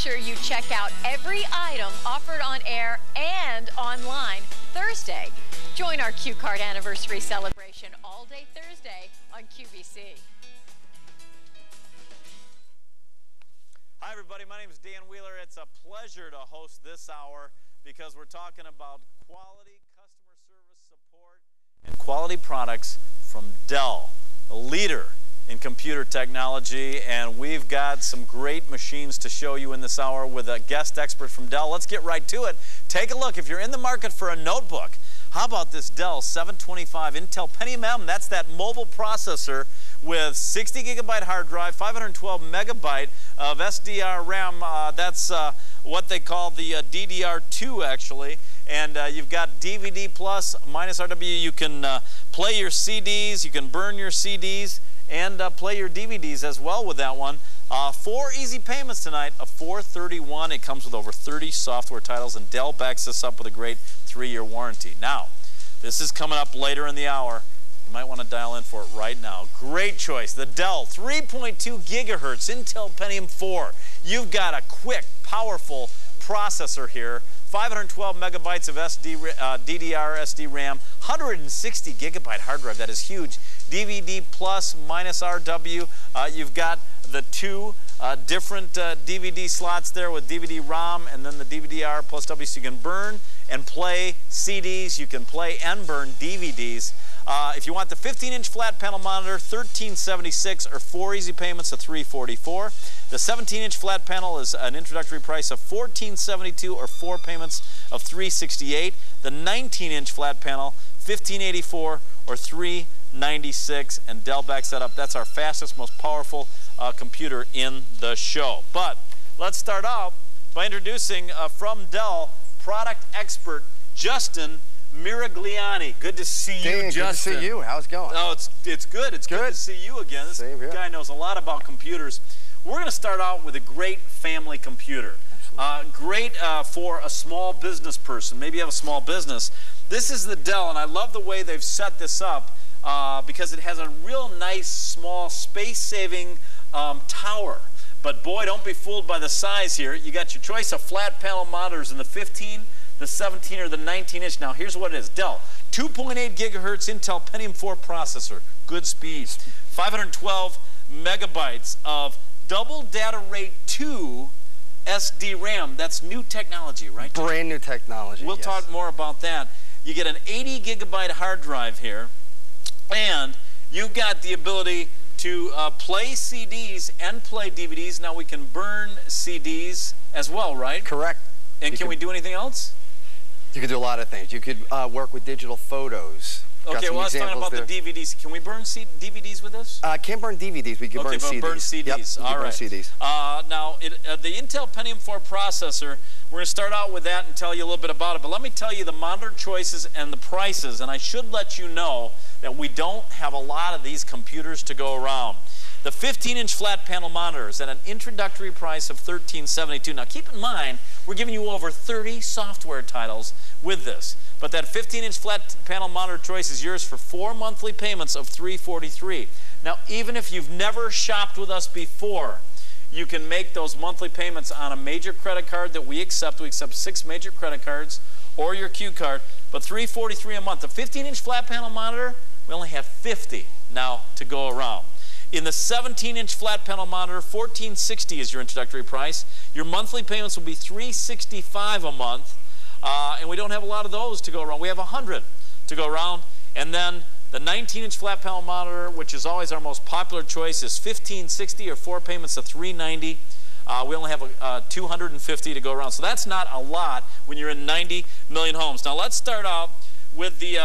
sure you check out every item offered on air and online Thursday. Join our Q Card anniversary celebration all day Thursday on QVC. Hi everybody, my name is Dan Wheeler. It's a pleasure to host this hour because we're talking about quality customer service support and quality products from Dell, the leader in computer technology, and we've got some great machines to show you in this hour with a guest expert from Dell. Let's get right to it. Take a look. If you're in the market for a notebook, how about this Dell 725 Intel Pentium M? That's that mobile processor with 60 gigabyte hard drive, 512 megabyte of SDR RAM. That's what they call the DDR2 actually. And you've got DVD plus minus RW. You can play your CDs, you can burn your CDs, and play your DVDs as well with that one. 4 easy payments tonight of $431. It comes with over 30 software titles, and Dell backs this up with a great 3-year warranty. Now, this is coming up later in the hour. You might want to dial in for it right now. Great choice. The Dell 3.2 gigahertz Intel Pentium 4. You've got a quick, powerful processor here. 512 megabytes of DDR SD RAM, 160 gigabyte hard drive. That is huge. DVD plus minus RW. You've got the 2 different DVD slots there with DVD-ROM and then the DVD-R plus W, so you can burn and play CDs. You can play and burn DVDs. If you want the 15-inch flat panel monitor, $1,376 or 4 easy payments of $344. The 17-inch flat panel is an introductory price of $1,472 or 4 payments of $368. The 19-inch flat panel, $1,584 or $396, and Dell backs that up. That's our fastest, most powerful computer in the show. But let's start out by introducing from Dell product expert Justin Mirigliani. Good to see you, Dan, Justin. good to see you. How's it going? Oh, it's good. It's good to see you again. This guy knows a lot about computers. We're going to start out with a great family computer. Great for a small business person. Maybe you have a small business. This is the Dell, and I love the way they've set this up because it has a real nice, small, space-saving tower. But boy, don't be fooled by the size here. You got your choice of flat panel monitors in the 15, the 17, or the 19-inch. Now, here's what it is. Dell, 2.8 gigahertz Intel Pentium 4 processor. Good speeds. 512 megabytes of double data rate 2 SD RAM. That's new technology, right? Brand new technology. We'll talk more about that. You get an 80 gigabyte hard drive here, and you've got the ability to play CDs and play DVDs. Now we can burn CDs as well, right? Correct. And can we do anything else? You could do a lot of things. You could work with digital photos. Okay, well, let's talk about the DVDs. Can we burn DVDs with this? Can't burn DVDs. We can burn CDs. Burn CDs. Yep, all right. Burn CDs. Now, the Intel Pentium 4 processor, we're going to start out with that and tell you a little bit about it. But let me tell you the monitor choices and the prices. And I should let you know that we don't have a lot of these computers to go around. The 15-inch flat panel monitor is at an introductory price of $1,372. Now, keep in mind, we're giving you over 30 software titles with this. But that 15-inch flat panel monitor choice is yours for 4 monthly payments of $343. Now, even if you've never shopped with us before, you can make those monthly payments on a major credit card that we accept. We accept 6 major credit cards or your Q card, but $343 a month. The 15-inch flat panel monitor, we only have 50 now to go around. In the 17-inch flat panel monitor, $1,460 is your introductory price. Your monthly payments will be $365 a month, and we don't have a lot of those to go around. We have 100 to go around. And then the 19-inch flat panel monitor, which is always our most popular choice, is $1,560 or 4 payments of $390. We only have 250 to go around. So that's not a lot when you're in 90 million homes. Now let's start out with the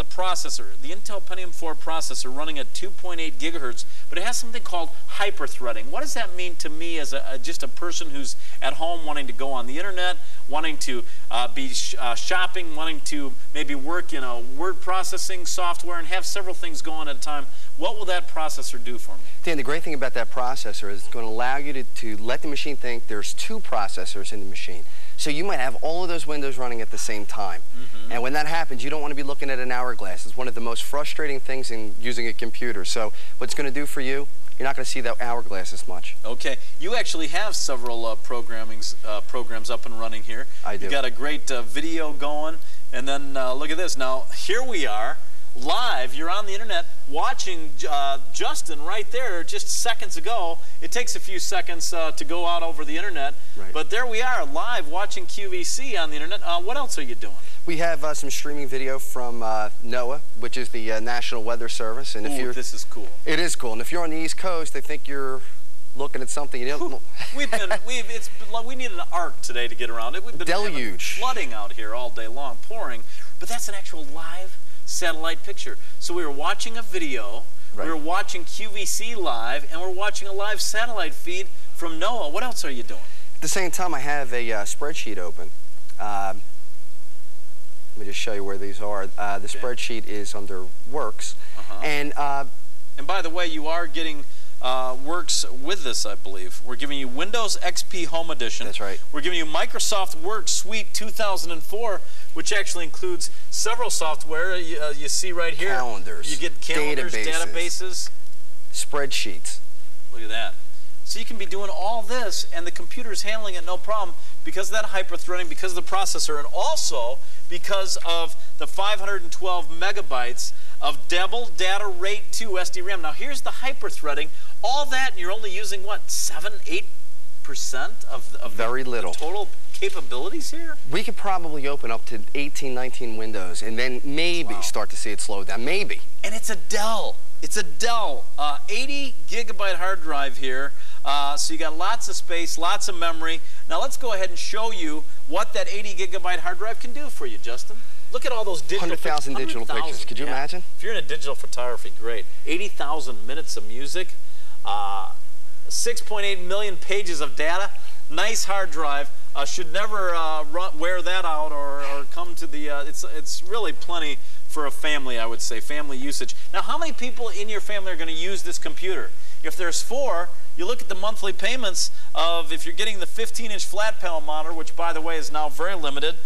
processor. The Intel Pentium 4 processor running at 2.8 gigahertz, but it has something called hyper-threading. What does that mean to me as just a person who's at home wanting to go on the internet, wanting to be shopping, wanting to maybe work in a word processing software and have several things going at a time? What will that processor do for me? Dan, the great thing about that processor is it's going to allow you to let the machine think there's 2 processors in the machine. So you might have all of those windows running at the same time. And when that happens, you don't want to be looking at an hourglass. It's one of the most frustrating things in using a computer. So what it's going to do for you, you're not going to see that hourglass as much. Okay. You actually have several programs up and running here. I do. You got a great video going, and then look at this. Now, here we are, live. You're on the internet watching Justin right there just seconds ago. It takes a few seconds to go out over the internet, right. But there we are, live watching QVC on the internet. What else are you doing? We have some streaming video from NOAA, which is the National Weather Service. And if this is cool. It is cool. And if you're on the East Coast, they think you're looking at something you don't. we needed an arc today to get around it. We've been deluge flooding out here all day long, pouring. But that's an actual live satellite picture. So we were watching a video, right. We were watching QVC live, and we're watching a live satellite feed from NOAA. What else are you doing? At the same time, I have a spreadsheet open. Let me just show you where these are. The spreadsheet is under Works. And by the way, you are getting Works with this, I believe. We're giving you Windows XP Home Edition. That's right. We're giving you Microsoft Word Suite 2004, which actually includes several software. You see right here. Calendars. You get calendars, databases. Spreadsheets. Look at that. So you can be doing all this, and the computer's handling it no problem because of that hyper-threading, because of the processor, and also because of the 512 megabytes of Dell Data Rate 2 SD-RAM. Now here's the hyper-threading. All that, and you're only using, what, 7–8% of Very little. The total capabilities here? We could probably open up to 18, 19 windows, and then maybe start to see it slow down. Maybe. And it's a Dell. It's a Dell 80 gigabyte hard drive here. So you got lots of space, lots of memory. Now let's go ahead and show you what that 80 gigabyte hard drive can do for you, Justin. Look at all those digital 100,000 digital pictures. Could you imagine? If you're into digital photography, great. 80,000 minutes of music, 6.8 million pages of data. Nice hard drive. Should never wear that out or come to the. It's really plenty for a family, I would say, family usage. Now, how many people in your family are going to use this computer? If there's 4, you look at the monthly payments of, if you're getting the 15-inch flat panel monitor, which, by the way, is now very limited,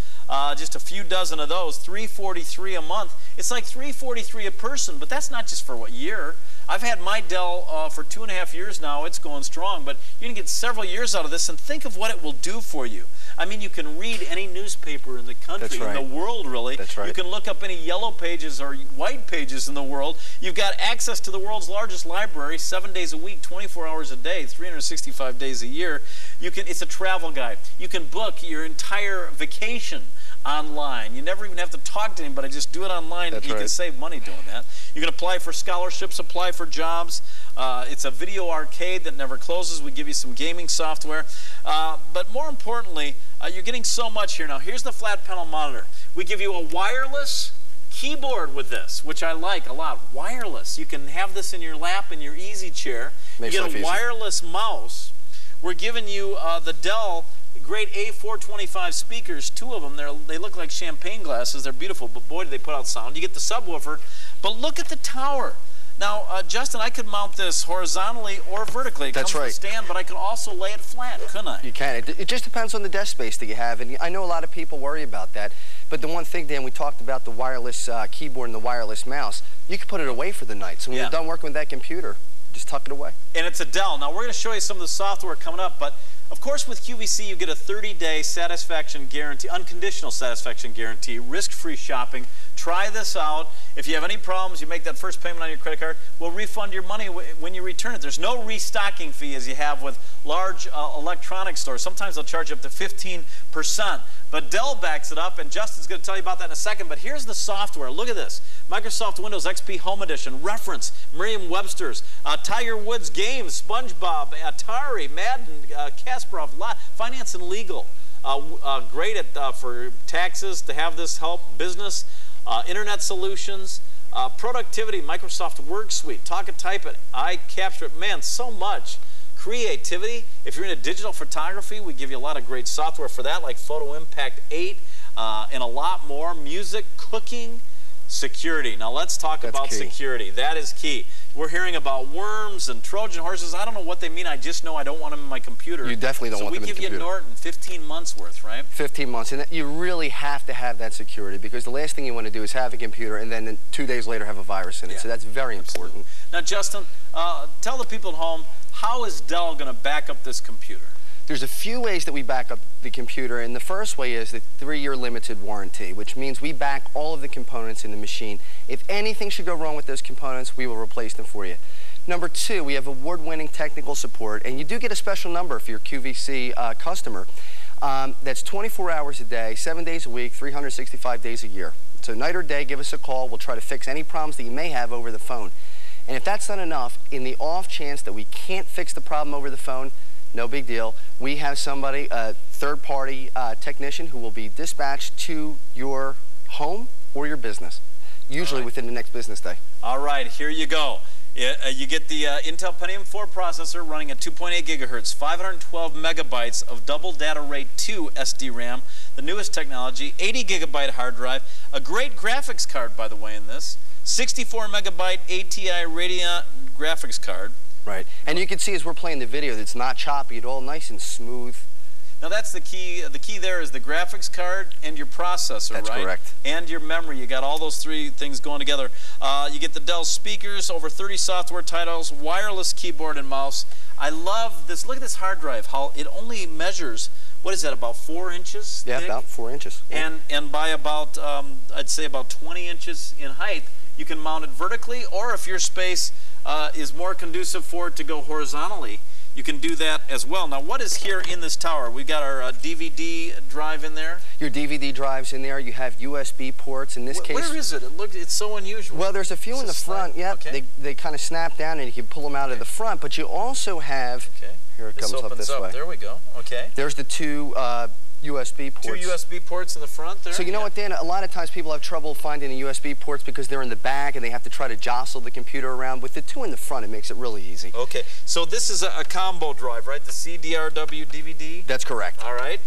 just a few dozen of those, $343 a month. It's like $343 a person, but that's not just for what year. I've had my Dell for 2.5 years now. It's going strong, but you can get several years out of this, and think of what it will do for you. I mean, you can read any newspaper in the country, in the world, really. That's right. You can look up any yellow pages or white pages in the world. You've got access to the world's largest library, 7 days a week, 24 hours a day, 365 days a year. It's a travel guide. You can book your entire vacation online. You never even have to talk to anybody. Just do it online. You can save money doing that. You can apply for scholarships, apply for jobs. It's a video arcade that never closes. We give you some gaming software. But more importantly, you're getting so much here. Now, here's the flat panel monitor. We give you a wireless keyboard with this, which I like a lot. Wireless. You can have this in your lap in your easy chair. You get a wireless mouse. We're giving you the Dell great A425 speakers, 2 of them. They look like champagne glasses. They're beautiful, but boy, do they put out sound. You get the subwoofer, but look at the tower. Now, Justin, I could mount this horizontally or vertically. It comes with a stand, but I could also lay it flat, couldn't I? You can. It just depends on the desk space that you have, and I know a lot of people worry about that. But the one thing, Dan, we talked about the wireless keyboard and the wireless mouse. You can put it away for the night. So when you're done working with that computer, just tuck it away. And it's a Dell. Now, we're going to show you some of the software coming up, but of course, with QVC, you get a 30-day satisfaction guarantee, unconditional satisfaction guarantee, risk-free shopping. Try this out. If you have any problems, you make that first payment on your credit card, we'll refund your money when you return it. There's no restocking fee as you have with large electronic stores. Sometimes they'll charge up to 15%. But Dell backs it up, and Justin's going to tell you about that in a second. But here's the software. Look at this. Microsoft Windows XP Home Edition, Reference, Merriam-Webster's, Tiger Woods Games, SpongeBob, Atari, Madden, Kasparov, Finance and Legal. Great for taxes to have this help business. Internet solutions, productivity, Microsoft Word Suite, Talk It, Type It, I Capture It. Man, so much. Creativity. If you're into digital photography, we give you a lot of great software for that, like Photo Impact 8 and a lot more. Music, cooking, security. Now let's talk about security. That is key. We're hearing about worms and Trojan horses. I don't know what they mean. I just know I don't want them in my computer. You definitely don't want them in the computer. So we give you Norton 15 months worth, right? 15 months. And you really have to have that security, because the last thing you want to do is have a computer and then 2 days later have a virus in it. So that's very important. Now, Justin, tell the people at home, how is Dell going to back up this computer? There's a few ways that we back up the computer, and the first way is the 3-year limited warranty, which means we back all of the components in the machine. If anything should go wrong with those components, we will replace them for you. Number 2, we have award-winning technical support, and you do get a special number for your QVC customer. That's 24 hours a day, 7 days a week, 365 days a year. So night or day, give us a call. We'll try to fix any problems that you may have over the phone. And if that's not enough, in the off chance that we can't fix the problem over the phone, no big deal. We have somebody, a third-party technician, who will be dispatched to your home or your business, usually within the next business day. All right, here you go. You get the Intel Pentium 4 processor running at 2.8 gigahertz, 512 megabytes of double data rate 2 SD RAM, the newest technology, 80 gigabyte hard drive, a great graphics card, by the way, in this, 64 megabyte ATI Radeon graphics card. Right, and you can see as we're playing the video that it's not choppy at all, nice and smooth. Now that's the key. The key there is the graphics card and your processor, right? That's correct. And your memory. You got all those 3 things going together. You get the Dell speakers, over 30 software titles, wireless keyboard and mouse. I love this. Look at this hard drive, how it only measures, what is that, about 4 inches thick? Yeah, about 4 inches. Yeah. And by about, I'd say about 20 inches in height, you can mount it vertically, or if your space is more conducive for it to go horizontally, you can do that as well. Now, what is here in this tower? We've got our DVD drive in there. Your DVD drive's in there. You have USB ports. In this case, where is it? It's so unusual. Well, there's a few in the front. Yep, they kind of snap down, and you can pull them out of the front. But you also have. Here it comes up this way. There we go. Okay. There's the 2 USB ports. 2 USB ports in the front there? So you know what, Dan? A lot of times people have trouble finding the USB ports because they're in the back and they have to try to jostle the computer around. With the 2 in the front, it makes it really easy. Okay. So this is a combo drive, right? The CDRW DVD? That's correct. All right.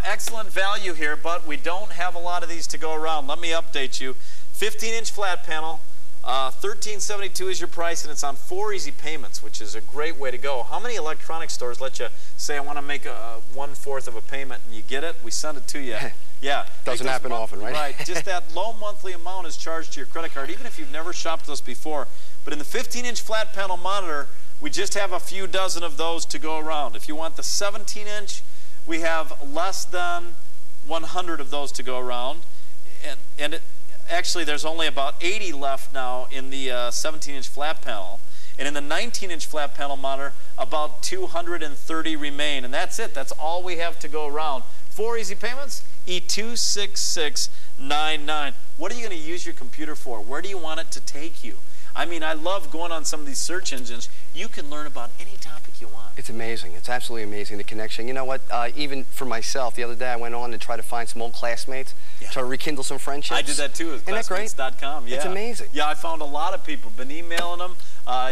Excellent value here, but we don't have a lot of these to go around. Let me update you. 15-inch flat panel. $1,372 is your price, and it's on 4 easy payments, which is a great way to go. How many electronics stores let you say, I want to make 1/4 of a payment, and you get it? We send it to you. Yeah. Doesn't happen often, right? Right. Just that low monthly amount is charged to your credit card, even if you've never shopped with us before. But in the 15-inch flat panel monitor, we just have a few dozen of those to go around. If you want the 17-inch, we have less than 100 of those to go around. Actually, there's only about 80 left now in the 17-inch flat panel. And in the 19-inch flat panel monitor, about 230 remain. And that's it. That's all we have to go around. 4 easy payments, E26699. What are you going to use your computer for? Where do you want it to take you? I mean, I love going on some of these search engines. You can learn about any topic you want. It's amazing. It's absolutely amazing, the connection. You know what? Even for myself, the other day I went on to try to find some old classmates, try to rekindle some friendships. I did that too with classmates.com. Yeah. It's amazing. Yeah, I found a lot of people. Been emailing them.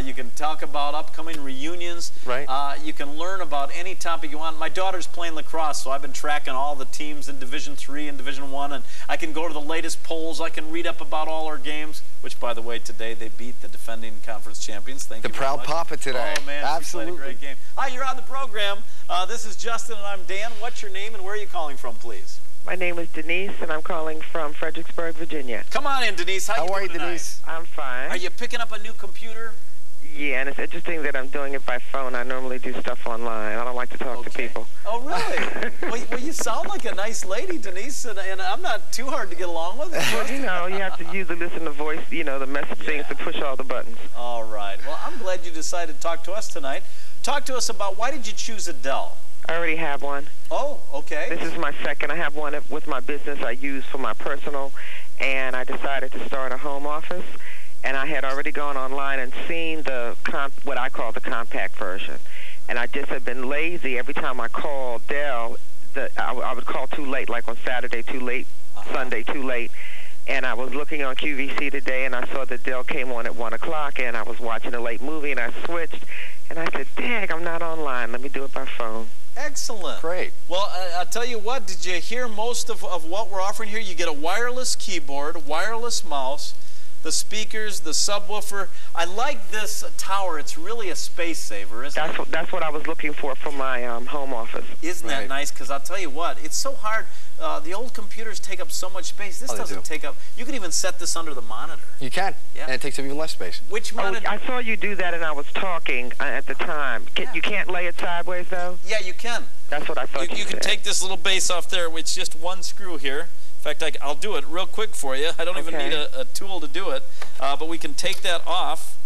You can talk about upcoming reunions. Right. You can learn about any topic you want. My daughter's playing lacrosse, so I've been tracking all the teams in Division III and Division I, and I can go to the latest polls. I can read up about all our games, which, by the way, today they beat the defending conference champions. Thank you very much. The proud papa today. Oh, man, absolutely. She played a great game. Hi, you're on the program. This is Justin, and I'm Dan. What's your name, and where are you calling from, please? My name is Denise, and I'm calling from Fredericksburg, Virginia. Come on in, Denise. How are you doing, Denise? I'm fine. Are you picking up a new computer? Yeah, and it's interesting that I'm doing it by phone. I normally do stuff online. I don't like to talk to people. Oh, really? well, you sound like a nice lady, Denise, and I'm not too hard to get along with. Well, you know, you have to use the listener voice, you know, the message things to push all the buttons. All right. Well, I'm glad you decided to talk to us tonight. Talk to us about why did you choose a Dell? I already have one. Oh, okay. This is my second. I have one with my business I use for my personal, and I decided to start a home office. And I had already gone online and seen the what I call the compact version. And I just had been lazy. Every time I called Dell, I would call too late, like on Saturday too late, Sunday too late. And I was looking on QVC today, and I saw that Dell came on at 1 o'clock, and I was watching a late movie, and I switched. And I said, dang, I'm not online. Let me do it by phone. Excellent. Great. Well, I'll tell you what, did you hear most of what we're offering here? You get a wireless keyboard, wireless mouse, the speakers, the subwoofer. I like this tower. It's really a space saver, isn't it? That's what I was looking for my home office. Isn't that nice? Because I'll tell you what, it's so hard. The old computers take up so much space. This doesn't take up. You can even set this under the monitor. You can. Yeah. And it takes up even less space. Which monitor? I saw you do that, and I was talking at the time. You can't lay it sideways, though? Yeah, you can. That's what I thought you can said. take this little base off there with just one screw here. In fact, I'll do it real quick for you. I don't even need a tool to do it. But we can take that off.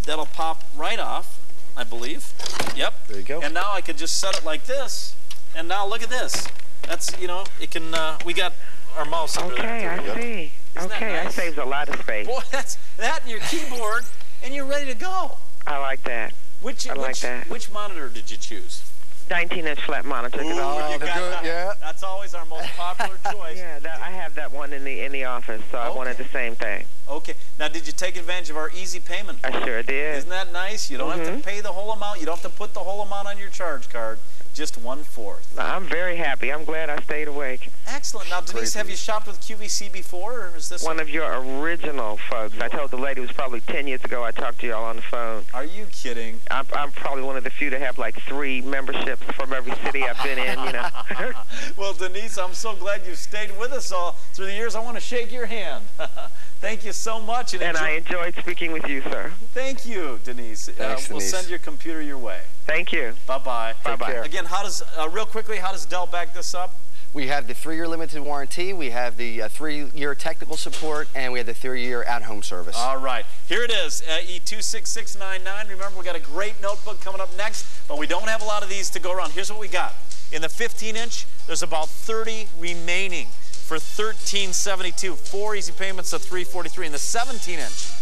That'll pop right off, I believe. Yep. There you go. And now I could just set it like this. And now look at this. That's, you know, it can, we got our mouse under there. Okay, I see. Isn't that nice? That saves a lot of space. Boy, that's that and your keyboard, and you're ready to go. I like that. Which monitor did you choose? 19-inch flat monitor. Yeah. That's always our most popular choice. Yeah, I have that one in the office, so I wanted the same thing. Okay. Now, did you take advantage of our easy payment plan? I sure did. Isn't that nice? You don't have to pay the whole amount. You don't have to put the whole amount on your charge card. Just 1/4. I'm very happy. I'm glad I stayed awake. Excellent. Now, Denise, have you shopped with QVC before, or is this one of your original folks? I told the lady it was probably 10 years ago I talked to y'all on the phone. Are you kidding? I'm probably one of the few to have like 3 memberships from every city I've been in, you know. Well, Denise, I'm so glad you've stayed with us all through the years. I want to shake your hand. Thank you so much. And I enjoyed speaking with you, sir. Thank you, Denise. Thanks, we'll Denise. send your computer your way. Thank you. Bye-bye. Bye-bye. Again, real quickly, how does Dell back this up? We have the 3-year limited warranty, we have the 3-year technical support, and we have the 3-year at-home service. All right. Here it is, E26699. Remember, we got a great notebook coming up next, but we don't have a lot of these to go around. Here's what we got. In the 15-inch, there's about 30 remaining for $13.72. 4 easy payments of $3.43. In the 17-inch,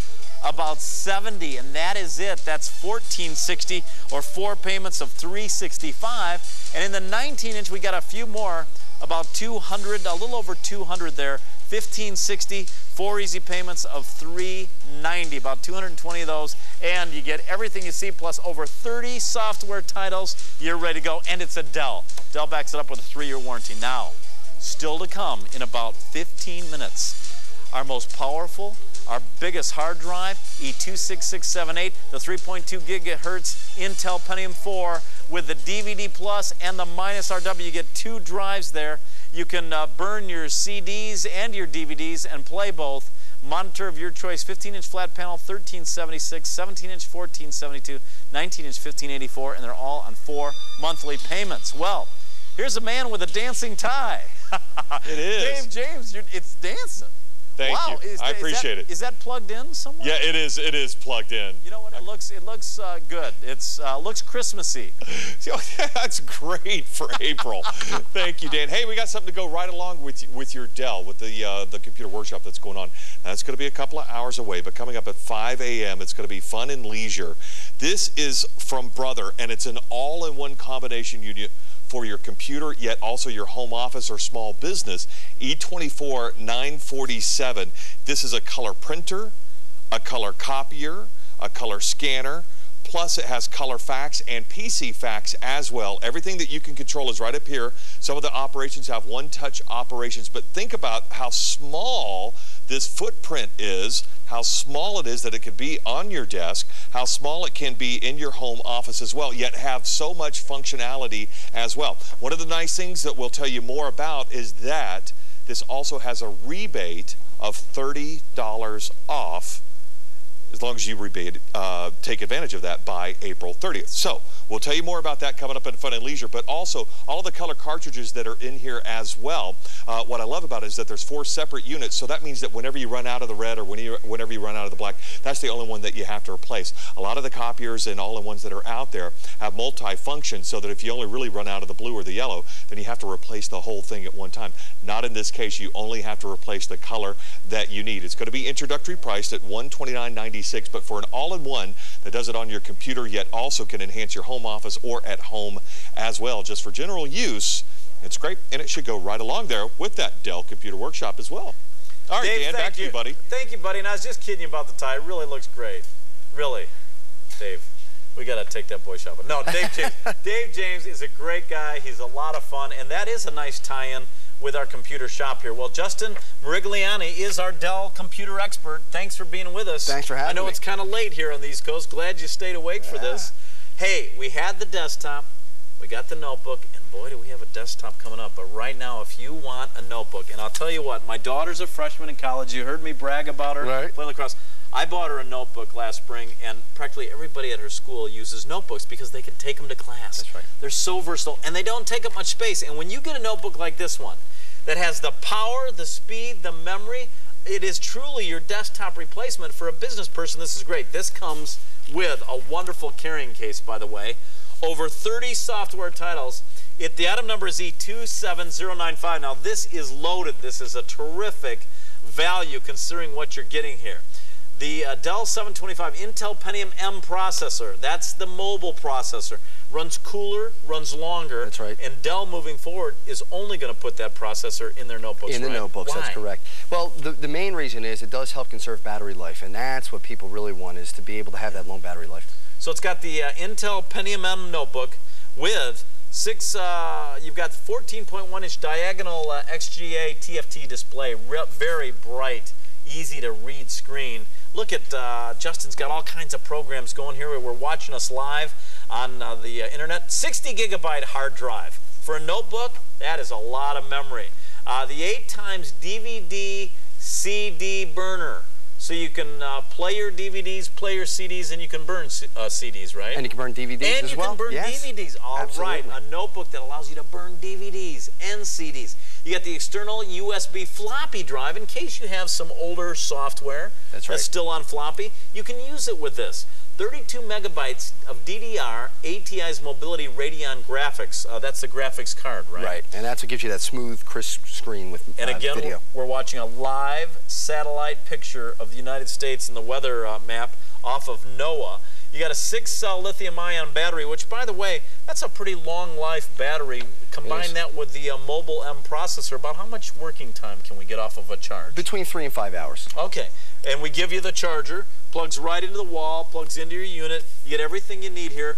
about 70, and that is it. That's $14.60 or 4 payments of $3.65. And in the 19-inch, we got a few more, about 200, a little over 200 there. $15.60, 4 easy payments of $3.90, about 220 of those, and you get everything you see plus over 30 software titles. You're ready to go, and it's a Dell. Dell backs it up with a 3-year warranty. Now, still to come in about 15 minutes, our most powerful, our biggest hard drive, E26678, the 3.2 gigahertz Intel Pentium 4 with the DVD Plus and the minus RW. You get 2 drives there. You can burn your CDs and your DVDs and play both. Monitor of your choice, 15-inch flat panel, $13.76, 17-inch, $14.72, 19-inch, $15.84, and they're all on 4 monthly payments. Well, here's a man with a dancing tie. It is. Dave James, it's dancing. Thank you. I appreciate it. Is that plugged in somewhere? Yeah, it is. It is plugged in. You know what? It looks good. It's looks Christmassy. That's great for April. Thank you, Dan. Hey, we got something to go right along with your Dell, with the computer workshop that's going on. Now, it's going to be a couple of hours away, but coming up at 5 a.m., it's going to be fun and leisure. This is from Brother, and it's an all-in-one combination unit for your computer, yet also your home office or small business. E24947. This is a color printer, a color copier, a color scanner, plus it has color fax and PC fax as well. Everything that you can control is right up here. Some of the operations have one-touch operations, but think about how small this footprint is, how small it is that it could be on your desk, how small it can be in your home office as well, yet have so much functionality as well. One of the nice things that we'll tell you more about is that this also has a rebate of $30 off, as long as you take advantage of that by April 30th. So we'll tell you more about that coming up in Fun and Leisure, but also all the color cartridges that are in here as well. What I love about it is that there's 4 separate units, so that means that whenever you run out of the red or whenever you run out of the black, that's the only one that you have to replace. A lot of the copiers and all-in-ones that are out there have multi-function, so that if you only really run out of the blue or the yellow, then you have to replace the whole thing at one time. Not in this case. You only have to replace the color that you need. It's going to be introductory priced at $129.96, but for an all-in-one that does it on your computer, yet also can enhance your home office or at home as well, just for general use, it's great, and it should go right along there with that Dell Computer Workshop as well. All right, Dave, Dan, back to you, buddy. Thank you, buddy. And I was just kidding you about the tie. It really looks great. Really, Dave. We got to take that boy shopping. No, Dave James. Dave James is a great guy. He's a lot of fun, and that is a nice tie-in with our computer shop here. Well, Justin Mirigliani is our Dell computer expert. Thanks for being with us. Thanks for having me. I know it's kind of late here on the East Coast. Glad you stayed awake for this. Hey, we had the desktop, we got the notebook, and boy, do we have a desktop coming up. But right now, if you want a notebook, and I'll tell you what, my daughter's a freshman in college. You heard me brag about her playing lacrosse. I bought her a notebook last spring, and practically everybody at her school uses notebooks because they can take them to class. That's right. They're so versatile, and they don't take up much space. And when you get a notebook like this one that has the power, the speed, the memory, it is truly your desktop replacement. For a business person, this is great. This comes with a wonderful carrying case, by the way. Over 30 software titles. The item number is E27095. Now, this is loaded. This is a terrific value considering what you're getting here. The Dell 725 Intel Pentium M processor, that's the mobile processor. Runs cooler, runs longer. That's right. And Dell moving forward is only going to put that processor in their notebooks, In the notebooks, Why? That's correct. Well, the main reason is it does help conserve battery life, and that's what people really want, is to be able to have that long battery life. So it's got the Intel Pentium M notebook with you've got the 14.1-inch diagonal XGA TFT display, very bright, easy to read screen. Look at Justin's got all kinds of programs going here. We're watching us live on the internet. 60-gigabyte hard drive. For a notebook, that is a lot of memory. The 8x DVD CD burner. So you can play your DVDs, play your CDs, and you can burn CDs, right? And you can burn DVDs as well. And you can burn DVDs. All right, a notebook that allows you to burn DVDs and CDs. You got the external USB floppy drive in case you have some older software that's still on floppy. You can use it with this. 32 megabytes of DDR ATI's Mobility Radeon graphics. That's the graphics card, right? Right, and that's what gives you that smooth, crisp screen with and again, video. We're watching a live satellite picture of the United States and the weather map off of NOAA. You got a 6-cell lithium-ion battery, which, by the way, that's a pretty long-life battery. Combine that with the mobile M processor. About how much working time can we get off of a charge? Between 3 and 5 hours. Okay, and we give you the charger. Plugs right into the wall, plugs into your unit. You get everything you need here.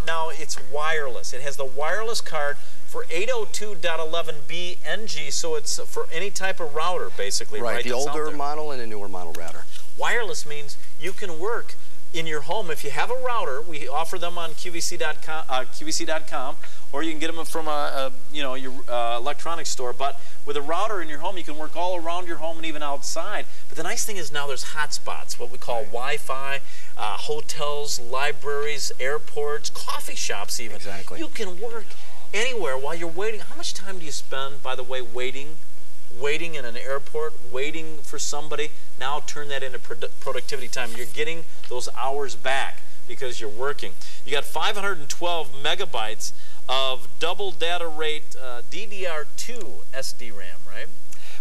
Now, it's wireless. It has the wireless card for 802.11b NG, so it's for any type of router, basically. Right, the older model and a newer model router. Wireless means you can work in your home. If you have a router, we offer them on QVC.com, or you can get them from your electronics store. But with a router in your home, you can work all around your home and even outside. But the nice thing is now there's hotspots, what we call Wi-Fi, hotels, libraries, airports, coffee shops even. Exactly. You can work anywhere while you're waiting. How much time do you spend, by the way, waiting in an airport, waiting for somebody? Now turn that into productivity time. You're getting those hours back because you're working. You got 512 megabytes of double data rate DDR2 SD RAM, right?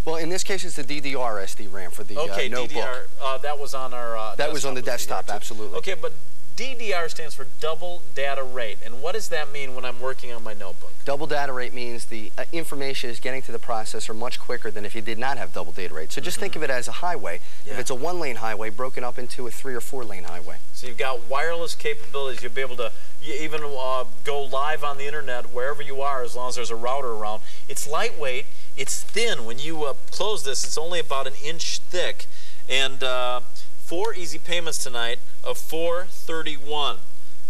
Well, in this case, it's the DDR SD RAM for the notebook. DDR, that was on our that was on the desktop, absolutely. Okay, but DDR stands for double data rate. And what does that mean when I'm working on my notebook? Double data rate means the information is getting to the processor much quicker than if you did not have double data rate. So just think of it as a highway. If it's a 1-lane highway broken up into a 3- or 4-lane highway. So you've got wireless capabilities. You'll be able to even go live on the internet wherever you are as long as there's a router around. It's lightweight. It's thin. When you close this, it's only about 1 inch thick. And 4 easy payments tonight of $431.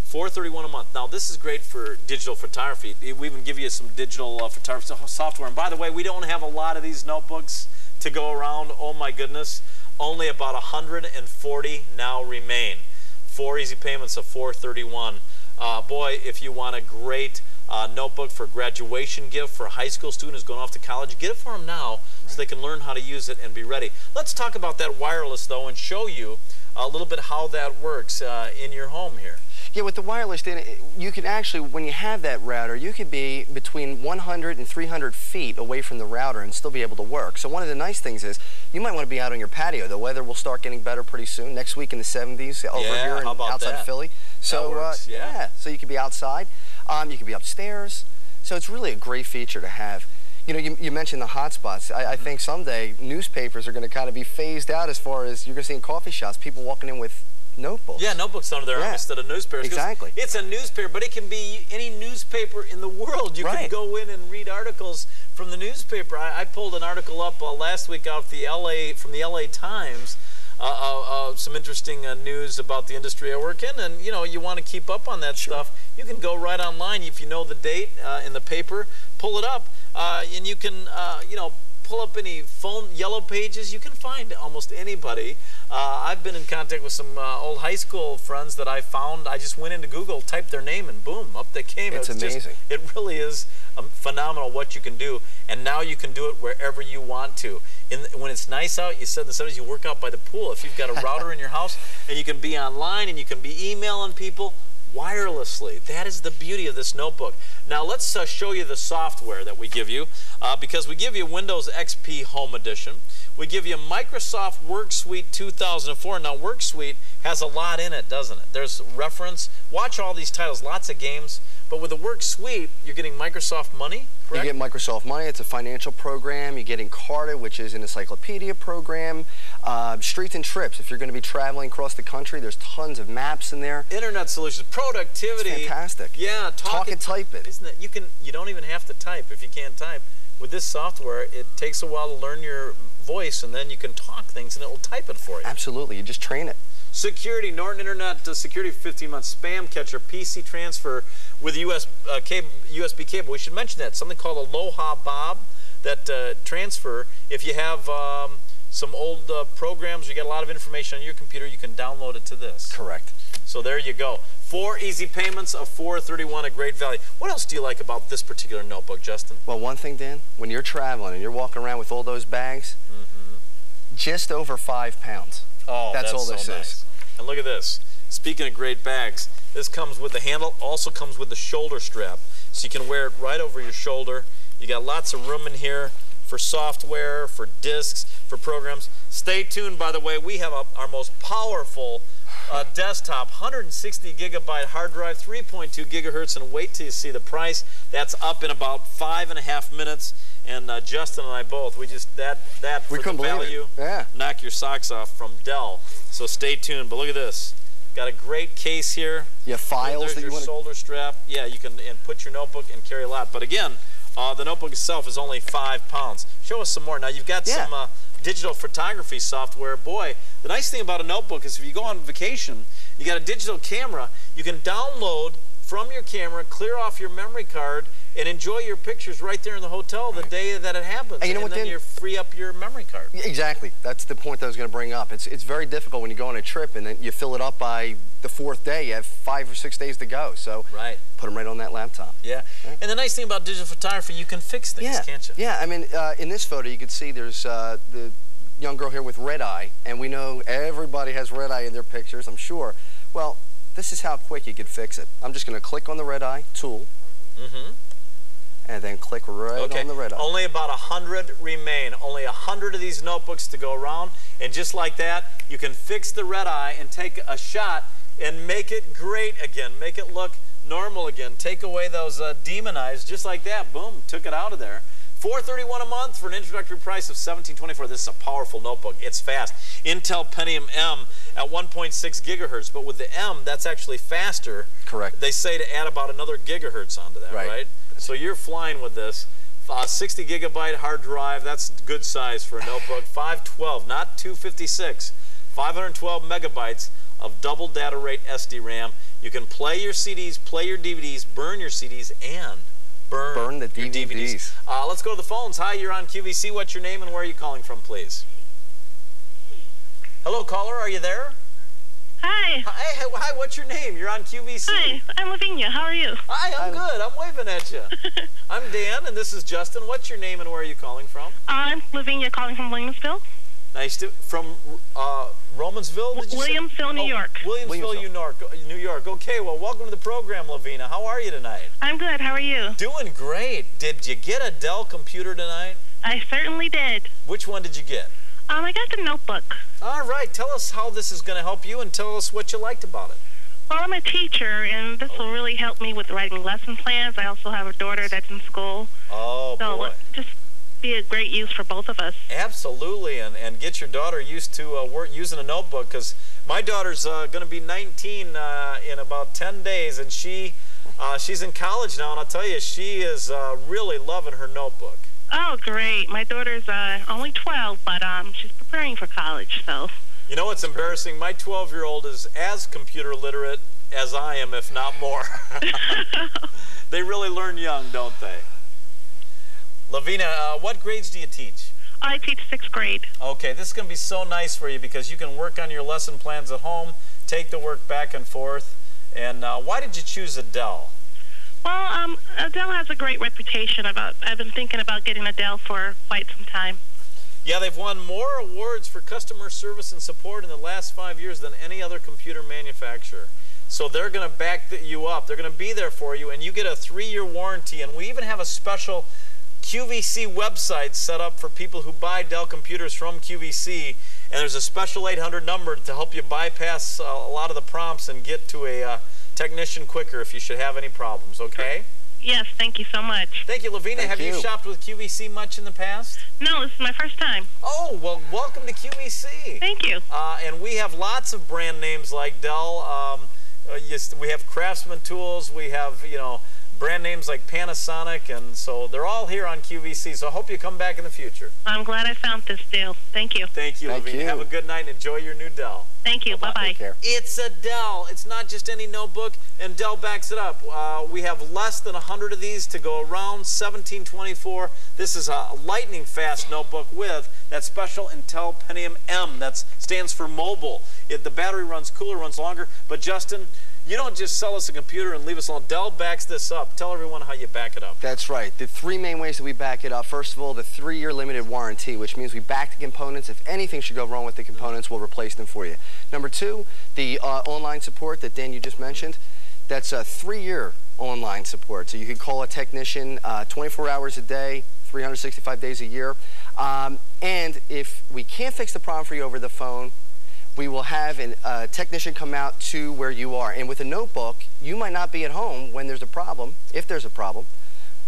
$431 a month. Now, this is great for digital photography. We even give you some digital photography software. And by the way, we don't have a lot of these notebooks to go around. Oh, my goodness. Only about 140 now remain. 4 easy payments of $431. Boy, if you want a great notebook for graduation gift for a high school student who's going off to college, get it for them now so they can learn how to use it and be ready. Let's talk about that wireless, though, and show you a little bit how that works in your home here. Yeah, with the wireless, you can actually, when you have that router, you could be between 100 and 300 feet away from the router and still be able to work. So one of the nice things is you might want to be out on your patio. The weather will start getting better pretty soon. Next week in the 70s over here and outside of Philly. So so you could be outside. You could be upstairs. So it's really a great feature to have. You know, you mentioned the hotspots. I think someday newspapers are going to kind of be phased out as far as you're going to see in coffee shops, people walking in with notebooks. Yeah, notebooks under their arm instead of newspapers. Exactly. It's a newspaper, but it can be any newspaper in the world. You can go in and read articles from the newspaper. I pulled an article up last week out from the LA Times. Some interesting news about the industry I work in, and you want to keep up on that stuff. You can go right online if you know the date in the paper, pull it up, and you can pull up any phone yellow pages. You can find almost anybody. I've been in contact with some old high school friends that I found. I just went into Google, typed their name, and boom, up they came. It's amazing. It really is phenomenal what you can do, and now you can do it wherever you want to. When it's nice out, you said in the 70s you work out by the pool. If you've got a router in your house and you can be online and you can be emailing people wirelessly. That is the beauty of this notebook. Now let's show you the software that we give you, because we give you Windows XP Home Edition. We give you Microsoft Work Suite 2004. Now Work Suite has a lot in it, doesn't it? There's reference. Watch all these titles, lots of games. But with the Work Suite, you're getting Microsoft Money, correct? You get Microsoft Money. It's a financial program. You're getting Carta, which is an encyclopedia program. Streets and Trips. If you're going to be traveling across the country, there's tons of maps in there. Internet solutions, productivity. It's fantastic. Yeah, talk and type it. Isn't it? You don't even have to type if you can't type. With this software, it takes a while to learn your voice, and then you can talk things, and it will type it for you. Absolutely. You just train it. Security, Norton Internet Security 15-month spam catcher, PC transfer with USB cable. We should mention that. Something called Aloha Bob, that transfer. If you have some old programs, you got a lot of information on your computer, you can download it to this. Correct. So there you go. 4 easy payments of $431 at great value. What else do you like about this particular notebook, Justin? Well, one thing, Dan, when you're traveling and you're walking around with all those bags, just over 5 pounds. Oh, that's all this is. And look at this. Speaking of great bags, this comes with the handle, also comes with the shoulder strap. So you can wear it right over your shoulder. You got lots of room in here for software, for disks, for programs. Stay tuned, by the way. We have our most powerful desktop, 160 gigabyte hard drive, 3.2 gigahertz, and wait till you see the price. That's up in about 5.5 minutes. And Justin and I both, we just, that for the value, knock your socks off from Dell. So stay tuned. But look at this. Got a great case here. You have files that you want to... shoulder strap. Yeah, you can put your notebook and carry a lot. But again, the notebook itself is only 5 pounds. Show us some more. Now you've got some digital photography software. Boy, the nice thing about a notebook is if you go on vacation, you got a digital camera, you can download from your camera, clear off your memory card, and enjoy your pictures right there in the hotel the day that it happens. And, then you free up your memory card. Exactly. That's the point that I was going to bring up. It's very difficult when you go on a trip and then you fill it up by the 4th day. You have 5 or 6 days to go. So put them right on that laptop. Yeah. And the nice thing about digital photography, you can fix things, can't you? Yeah. I mean, in this photo, you can see there's the young girl here with red eye. And we know everybody has red eye in their pictures, I'm sure. Well, this is how quick you could fix it. I'm just going to click on the red eye tool. And then click right on the red eye. Only about 100 remain. Only 100 of these notebooks to go around. And just like that, you can fix the red eye and take a shot and make it great again. Make it look normal again. Take away those demon eyes just like that. Boom, took it out of there. $431 a month for an introductory price of $1724. This is a powerful notebook. It's fast. Intel Pentium M at 1.6 gigahertz. But with the M, that's actually faster. Correct. They say to add about another gigahertz onto that, right? So you're flying with this. 60 gigabyte hard drive, that's good size for a notebook. 512, not 256. 512 megabytes of double data rate SD RAM. You can play your CDs, play your DVDs, burn your CDs, and burn the DVDs. Let's go to the phones. Hi, you're on QVC. What's your name and where are you calling from, please? Hello, caller. Are you there? Hi. Hi, what's your name? You're on QVC. Hi, I'm Lavinia. How are you? Hi, I'm good. I'm waving at you. I'm Dan, and this is Justin. What's your name and where are you calling from? I'm Lavinia, calling from Williamsville. Nice to... From Romansville, did you say? Williamsville, New York. Williamsville, New York. Okay, well, welcome to the program, Lavina. How are you tonight? I'm good. How are you? Doing great. Did you get a Dell computer tonight? I certainly did. Which one did you get? I got the notebook. All right. Tell us how this is going to help you and tell us what you liked about it. Well, I'm a teacher, and this will really help me with writing lesson plans. I also have a daughter that's in school. Oh, so boy. Just be be a great use for both of us. Absolutely, and get your daughter used to using a notebook, because my daughter's going to be 19 in about 10 days, and she's in college now, and I'll tell you, she is really loving her notebook. Oh, great. My daughter's only 12, but she's preparing for college, so. You know what's embarrassing? My 12-year-old is as computer literate as I am, if not more. They really learn young, don't they? Lavina, what grades do you teach? I teach 6th grade. Okay, this is going to be so nice for you because you can work on your lesson plans at home, take the work back and forth. And why did you choose a Dell? Well, Dell has a great reputation. I've been thinking about getting a Dell for quite some time. Yeah, they've won more awards for customer service and support in the last 5 years than any other computer manufacturer. So they're going to back you up. They're going to be there for you, and you get a 3-year warranty. And we even have a special QVC website set up for people who buy Dell computers from QVC. And there's a special 800 number to help you bypass a lot of the prompts and get to a technician quicker if you should have any problems, okay? Yes, thank you so much. Thank you, Lavina. Have you shopped with QVC much in the past? No, this is my first time. Oh, well, welcome to QVC. Thank you. And we have lots of brand names like Dell. We have Craftsman tools. We have, brand names like Panasonic, and so they're all here on QVC. So I hope you come back in the future. I'm glad I found this deal. Thank you. Thank you, Lavina. Have a good night and enjoy your new Dell. Thank you. Bye-bye. Take care. It's a Dell. It's not just any notebook, and Dell backs it up. We have less than 100 of these to go around, 1724. This is a lightning-fast notebook with that special Intel Pentium M. That stands for mobile. The battery runs cooler, runs longer. But, Justin, you don't just sell us a computer and leave us alone. Dell backs this up. Tell everyone how you back it up. That's right. The 3 main ways that we back it up. First of all, the 3-year limited warranty, which means we back the components. If anything should go wrong with the components, we'll replace them for you. Number 2, the online support that Dan, you just mentioned. That's a 3-year online support. So you can call a technician 24 hours a day, 365 days a year. And if we can't fix the problem for you over the phone, we will have a technician come out to where you are. And with a notebook, you might not be at home when there's a problem. If there's a problem,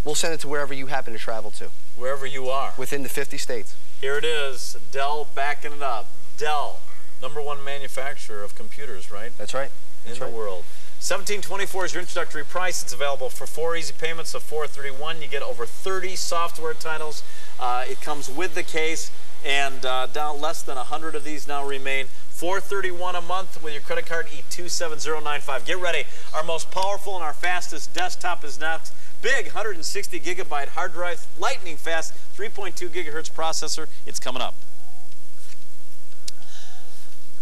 we'll send it to wherever you happen to travel to. Wherever you are. Within the 50 states. Here it is. Dell backing it up. Dell, #1 manufacturer of computers, right? That's right. In the world. $1724 is your introductory price. It's available for 4 easy payments of $431. You get over 30 software titles. It comes with the case, and down less than 100 of these now remain. $431 a month with your credit card, E27095. Get ready. Our most powerful and our fastest desktop is next. Big 160 gigabyte hard drive, lightning fast, 3.2 gigahertz processor. It's coming up.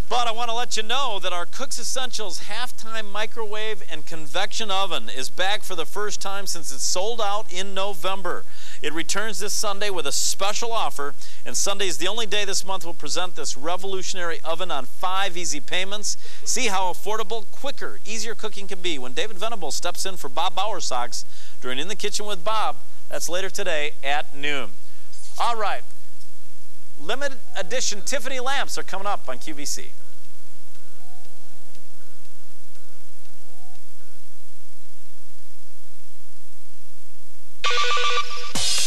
But I want to let you know that our Cook's Essentials half-time microwave and convection oven is back for the first time since it sold out in November. It returns this Sunday with a special offer, and Sunday is the only day this month we'll present this revolutionary oven on 5 easy payments. See how affordable, quicker, easier cooking can be when David Venable steps in for Bob Bowersox during In the Kitchen with Bob. That's later today at noon. All right. Limited edition Tiffany lamps are coming up on QVC.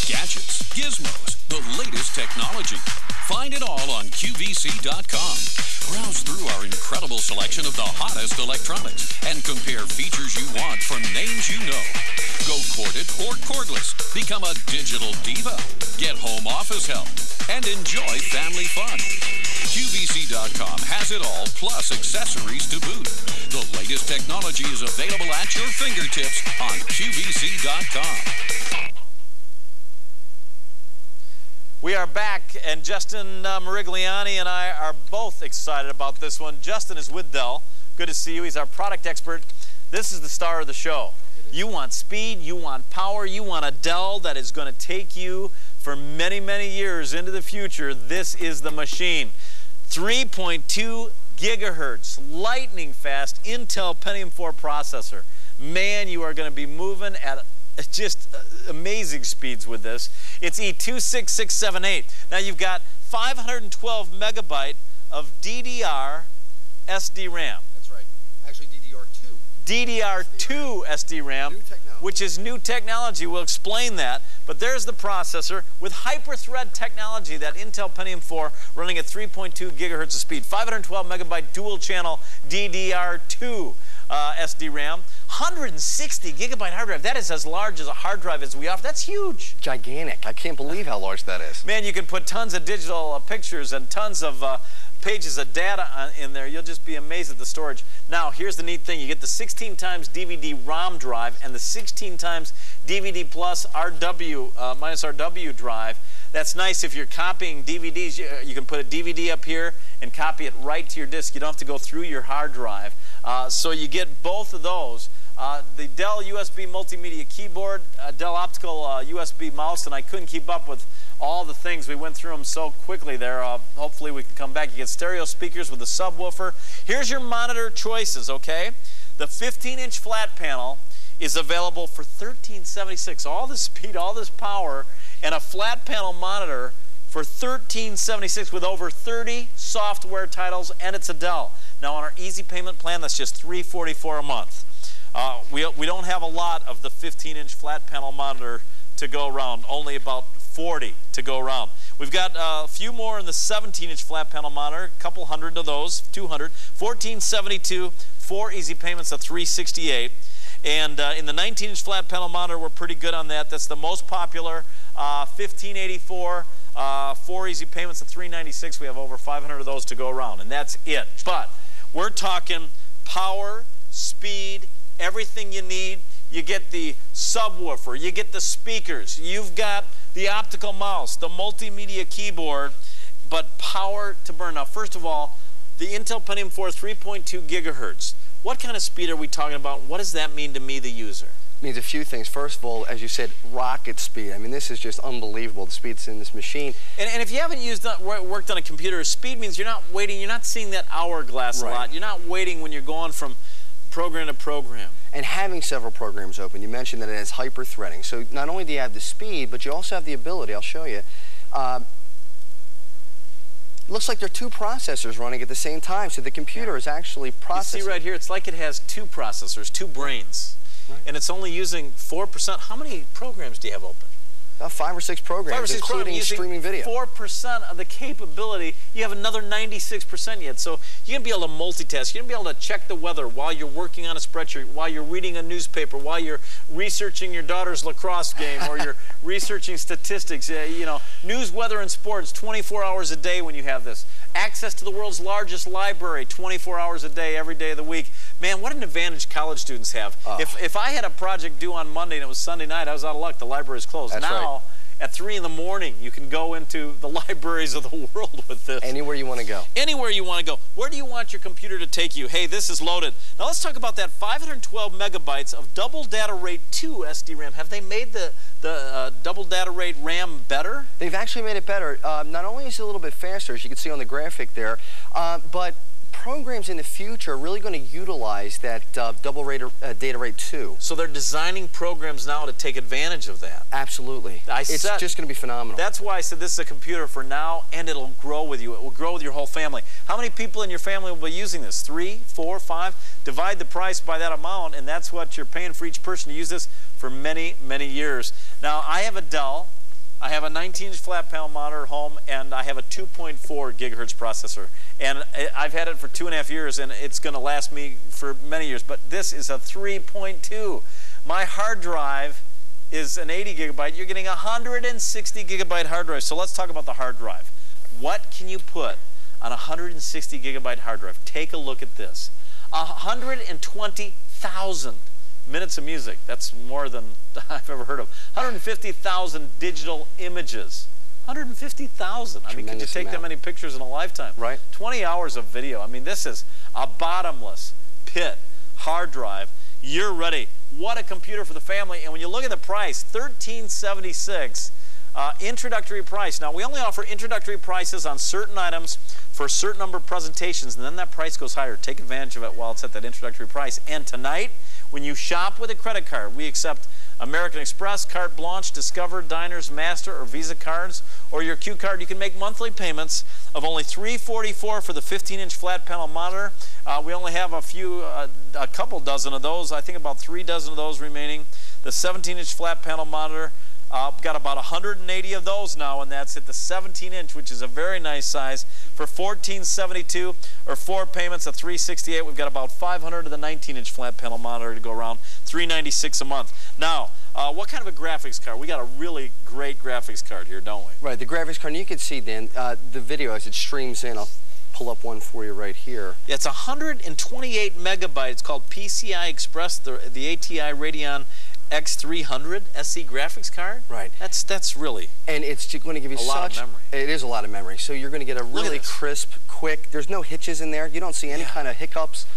Gadgets, gizmos, the latest technology. Find it all on QVC.com. Browse through our incredible selection of the hottest electronics and compare features you want from names you know. Go corded or cordless. Become a digital diva. Get home office help. And enjoy family fun. QVC.com has it all, plus accessories to boot. The latest technology is available at your fingertips on QVC.com. We are back, and Justin Mirigliani and I are both excited about this one. Justin is with Dell. Good to see you. He's our product expert. This is the star of the show. You want speed, you want power, you want a Dell that is going to take you for many, many years into the future. This is the machine. 3.2 gigahertz, lightning fast Intel Pentium 4 processor. Man, you are going to be moving at just amazing speeds with this. It's E26678. Now you've got 512 megabyte of DDR SD RAM. That's right. Actually, DDR2. DDR2 SD-RAM, which is new technology. We'll explain that. But there's the processor with hyper-thread technology, that Intel Pentium 4 running at 3.2 gigahertz of speed, 512 megabyte dual-channel DDR2 SD-RAM, 160 gigabyte hard drive. That is as large as a hard drive as we offer. That's huge. Gigantic. I can't believe how large that is. Man, you can put tons of digital pictures and tons of pages of data in there. You'll just be amazed at the storage. Now, here's the neat thing. You get the 16 times DVD ROM drive and the 16 times DVD plus RW, minus RW drive. That's nice if you're copying DVDs. You can put a DVD up here and copy it right to your disk. You don't have to go through your hard drive. So you get both of those. The Dell USB multimedia keyboard, Dell optical USB mouse, and I couldn't keep up with all the things. We went through them so quickly there. Hopefully we can come back. You get stereo speakers with a subwoofer. Here's your monitor choices, okay? The 15-inch flat panel is available for $13.76. All this speed, all this power, and a flat panel monitor for $13.76 with over 30 software titles, and it's a Dell. Now on our easy payment plan, that's just $344 a month. We don't have a lot of the 15-inch flat panel monitor to go around, only about 40 to go around. We've got a few more in the 17-inch flat panel monitor, a couple hundred of those, 200, $14.72, 4 easy payments of $368. And in the 19-inch flat panel monitor, we're pretty good on that. That's the most popular, $15.84, 4 easy payments of $396. We have over 500 of those to go around, and that's it. But we're talking power, speed, everything you need. You get the subwoofer, you get the speakers, you've got the optical mouse, the multimedia keyboard, but power to burn. Now, first of all, the Intel Pentium 4 3.2 gigahertz. What kind of speed are we talking about? What does that mean to me, the user? It means a few things. First of all, as you said, rocket speed. I mean, this is just unbelievable, the speed that's in this machine. And if you haven't worked on a computer, speed means you're not waiting, you're not seeing that hourglass a lot. You're not waiting when you're going from program to program. And having several programs open, you mentioned that it has hyper-threading. So not only do you have the speed, but you also have the ability, I'll show you, looks like there are 2 processors running at the same time, so the computer is actually processing. You see right here, it's like it has 2 processors, 2 brains. Right. And it's only using 4%. How many programs do you have open? About 5 or 6 programs, including streaming video. 4% of the capability. You have another 96% yet. So you're going to be able to multitask. You're going to be able to check the weather while you're working on a spreadsheet, while you're reading a newspaper, while you're researching your daughter's lacrosse game, or you're researching statistics. You know, news, weather, and sports 24 hours a day when you have this. Access to the world's largest library 24 hours a day, every day of the week. Man, what an advantage college students have. If I had a project due on Monday and it was Sunday night, I was out of luck. The library's closed. That's now, right. At 3 in the morning, you can go into the libraries of the world with this. Anywhere you want to go. Anywhere you want to go. Where do you want your computer to take you? Hey, this is loaded. Now let's talk about that 512 megabytes of double data rate 2 SD-RAM. Have they made the double data rate RAM better? They've actually made it better. Not only is it a little bit faster, as you can see on the graphic there, but programs in the future are really going to utilize that double data rate 2. So they're designing programs now to take advantage of that. Absolutely. It's just going to be phenomenal. That's why I said this is a computer for now, and it'll grow with you. It will grow with your whole family. How many people in your family will be using this? 3, 4, 5? Divide the price by that amount, and that's what you're paying for each person to use this for many, many years. Now, I have a Dell. I have a 19-inch flat panel monitor at home, and I have a 2.4 gigahertz processor. And I've had it for 2.5 years, and it's going to last me for many years. But this is a 3.2. My hard drive is an 80 gigabyte. You're getting a 160 gigabyte hard drive. So let's talk about the hard drive. What can you put on a 160 gigabyte hard drive? Take a look at this. 120,000 minutes of music. That's more than I've ever heard of. 150,000 digital images. 150,000. I mean, could you take that many pictures in a lifetime? Right. 20 hours of video. I mean, this is a bottomless pit hard drive. You're ready. What a computer for the family. And when you look at the price, $13.76. Introductory price. Now, we only offer introductory prices on certain items for a certain number of presentations, and then that price goes higher. Take advantage of it while it's at that introductory price. And tonight, when you shop with a credit card, we accept American Express, Carte Blanche, Discover, Diners, Master, or Visa cards, or your Q card, you can make monthly payments of only $344 for the 15-inch flat panel monitor. We only have a couple dozen of those. I think about 3 dozen of those remaining. The 17-inch flat panel monitor, got about 180 of those now, and that's at the 17-inch, which is a very nice size, for $1472, or 4 payments of $368. We've got about 500 of the 19-inch flat panel monitor to go around, $396 a month. Now, what kind of a graphics card? We got a really great graphics card here, don't we? Right, the graphics card, and you can see, Dan, the video as it streams in. I'll pull up one for you right here. Yeah, it's 128 megabytes. It's called PCI Express, the ATI Radeon X300 SE graphics card. Right. That's really, and it's going to give you a lot of memory. It is a lot of memory. So you're going to get a really crisp, quick. There's no hitches in there. You don't see any kind of hiccups.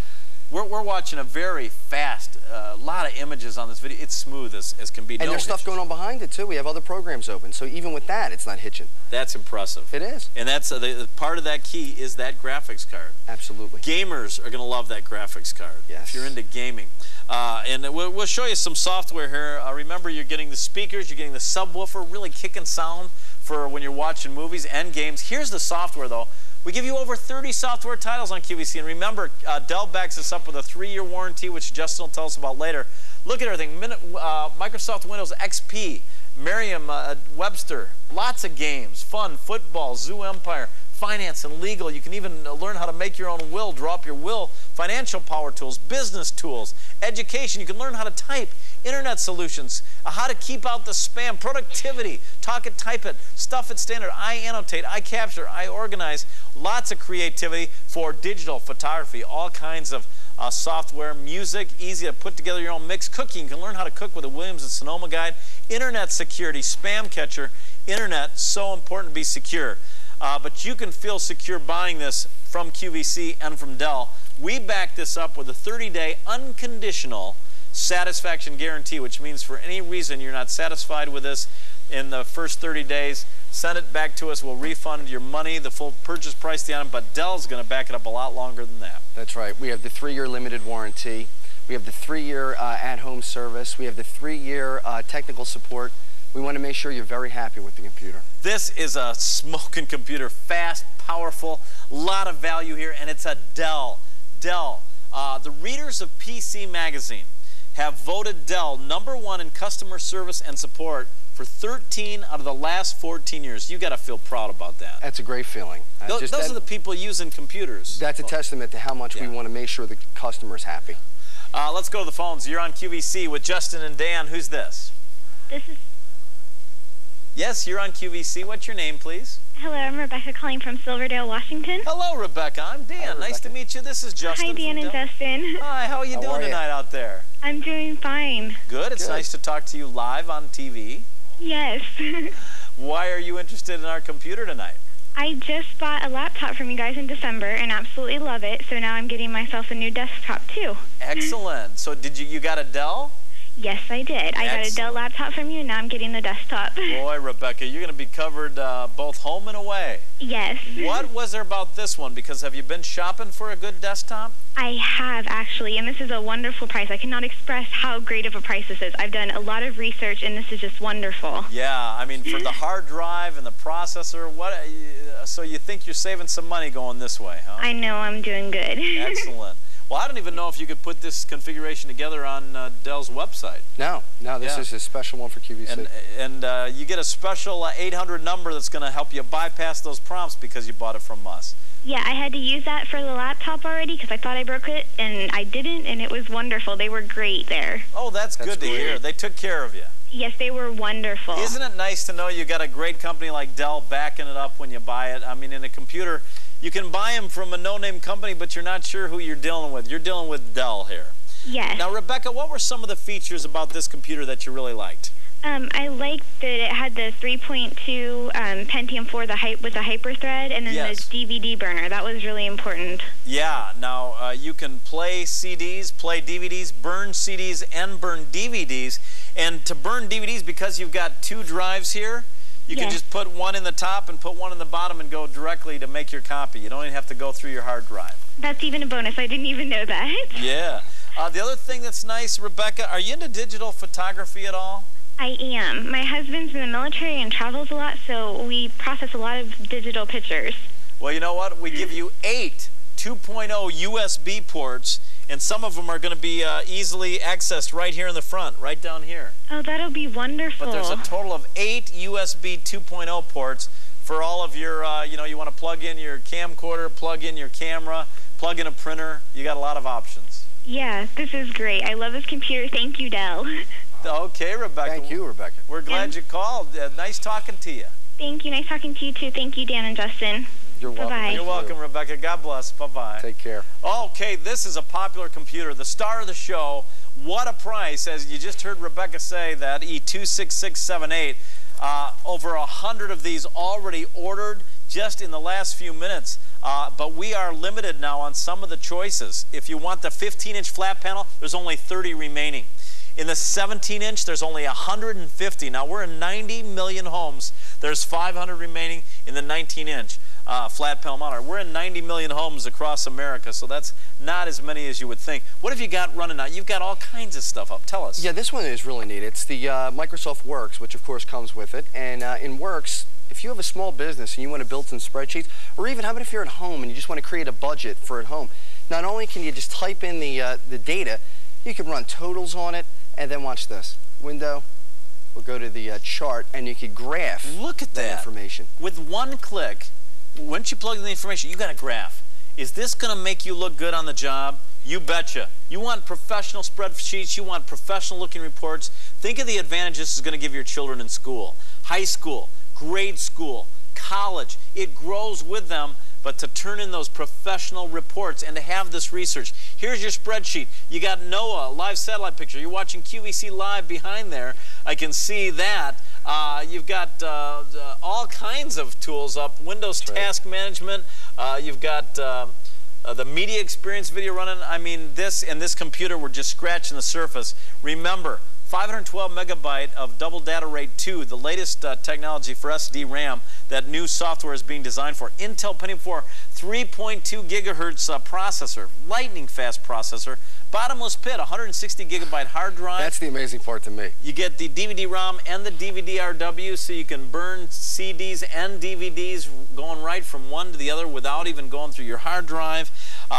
We're watching a very fast, lot of images on this video. It's smooth as can be. And there's stuff going on behind it too. We have other programs open, so even with that, it's not hitching. That's impressive. It is. And that's the part of that key is that graphics card. Absolutely. Gamers are going to love that graphics card. Yes. If you're into gaming. And we'll show you some software here. Remember, you're getting the speakers, you're getting the subwoofer, really kicking sound for when you're watching movies and games. Here's the software, though. We give you over 30 software titles on QVC. And remember, Dell backs us up with a 3-year warranty, which Justin will tell us about later. Look at everything. Microsoft Windows XP, Merriam-Webster, lots of games, fun, football, Zoo Empire, finance and legal. You can even learn how to make your own will, draw up your will, financial power tools, business tools, education. You can learn how to type, internet solutions, how to keep out the spam, productivity, talk it, type it, stuff it standard, I annotate, I capture, I organize. Lots of creativity for digital photography, all kinds of software, music, easy to put together your own mix, cooking. You can learn how to cook with a Williams and Sonoma guide, internet security, spam catcher, internet, so important to be secure. But you can feel secure buying this from QVC and from Dell. We back this up with a 30-day unconditional satisfaction guarantee, which means for any reason you're not satisfied with this in the first 30 days, send it back to us. We'll refund your money, the full purchase price of the item, but Dell's going to back it up a lot longer than that. That's right. We have the 3-year limited warranty. We have the 3-year at-home service. We have the 3-year technical support. We want to make sure you're very happy with the computer. This is a smoking computer, fast, powerful, a lot of value here, and it's a Dell. Dell. The readers of PC Magazine have voted Dell #1 in customer service and support for 13 out of the last 14 years. You got to feel proud about that. That's a great feeling. Those are the people using computers. That's a testament to how much we want to make sure the customer's happy. Let's go to the phones. You're on QVC with Justin and Dan. Who's this? This is... Yes, you're on QVC. What's your name, please? Hello, I'm Rebecca calling from Silverdale, Washington. Hello, Rebecca. I'm Dan. Hi, nice to meet you. This is Justin. Hi, Dan and Justin. Hi, how are you doing tonight out there? I'm doing fine. Good. It's nice to talk to you live on TV. Yes. Why are you interested in our computer tonight? I just bought a laptop from you guys in December and absolutely love it, so now I'm getting myself a new desktop too. Excellent. So you got a Dell? Yes, I did. I got a Dell laptop from you, and now I'm getting the desktop. Boy, Rebecca, you're going to be covered both home and away. Yes. What was there about this one? Because have you been shopping for a good desktop? I have, actually, and this is a wonderful price. I cannot express how great of a price this is. I've done a lot of research, and this is just wonderful. Yeah, I mean, for the hard drive and the processor, so you think you're saving some money going this way, huh? I know I'm doing good. Excellent. Well, I don't even know if you could put this configuration together on Dell's website. No, this is a special one for QVC. And you get a special 800 number that's going to help you bypass those prompts because you bought it from us. Yeah, I had to use that for the laptop already because I thought I broke it, and I didn't, and it was wonderful. They were great there. Oh, that's good to hear. They took care of you. Yes, they were wonderful. Isn't it nice to know you got a great company like Dell backing it up when you buy it? I mean, in a computer, you can buy them from a no-name company, but you're not sure who you're dealing with. You're dealing with Dell here. Yes. Now, Rebecca, what were some of the features about this computer that you really liked? I liked that it had the 3.2 Pentium 4 with the hyper-thread, and then the DVD burner. That was really important. Yeah. Now, you can play CDs, play DVDs, burn CDs, and burn DVDs. And to burn DVDs, because you've got 2 drives here, you can just put one in the top and put one in the bottom and go directly to make your copy. You don't even have to go through your hard drive. That's even a bonus. I didn't even know that. Yeah. The other thing that's nice, Rebecca, are you into digital photography at all? I am. My husband's in the military and travels a lot, so we process a lot of digital pictures. Well, you know what? We give you 8 2.0 USB ports, and some of them are going to be easily accessed right here in the front, right down here. Oh, that'll be wonderful. But there's a total of 8 USB 2.0 ports for all of your, you want to plug in your camcorder, plug in your camera, plug in a printer. You got a lot of options. Yeah, this is great. I love this computer. Thank you, Dell. Okay, Rebecca. Thank you, Rebecca. We're glad you called. Nice talking to you. Thank you. Nice talking to you, too. Thank you, Dan and Justin. You're welcome. Bye-bye. You're welcome, Rebecca. God bless. Bye-bye. Take care. Okay, this is a popular computer, the star of the show. What a price, as you just heard Rebecca say, that E26678. Over 100 of these already ordered just in the last few minutes. But we are limited now on some of the choices. If you want the 15-inch flat panel, there's only 30 remaining. In the 17-inch, there's only 150. Now, we're in 90 million homes. There's 500 remaining in the 19-inch flat panel monitor. We're in 90 million homes across America, so that's not as many as you would think. What have you got running now? You've got all kinds of stuff up. Tell us. Yeah, this one is really neat. It's the Microsoft Works, which, of course, comes with it. And in Works, if you have a small business and you want to build some spreadsheets, or even how about if you're at home and you just want to create a budget for at home, not only can you just type in the data, you can run totals on it. And then watch this. Window, we'll go to the chart, and you can graph Look at that information. With one click, once you plug in the information, you got a graph. Is this going to make you look good on the job? You betcha. You want professional spreadsheets. You want professional-looking reports. Think of the advantage this is going to give your children in school. High school, grade school, college. It grows with them. But to turn in those professional reports and to have this research. Here's your spreadsheet. You got NOAA, live satellite picture. You're watching QVC live behind there. I can see that. You've got all kinds of tools up. Windows Task Management. You've got the media experience video running. I mean, this and this computer, we're just scratching the surface. Remember, 512 megabyte of double data rate 2, the latest technology for SD RAM that new software is being designed for. Intel Pentium 4 3.2 gigahertz processor, lightning fast processor, bottomless pit, 160 gigabyte hard drive. That's the amazing part to me. You get the DVD-ROM and the DVD-RW, so you can burn CDs and DVDs going right from one to the other without even going through your hard drive.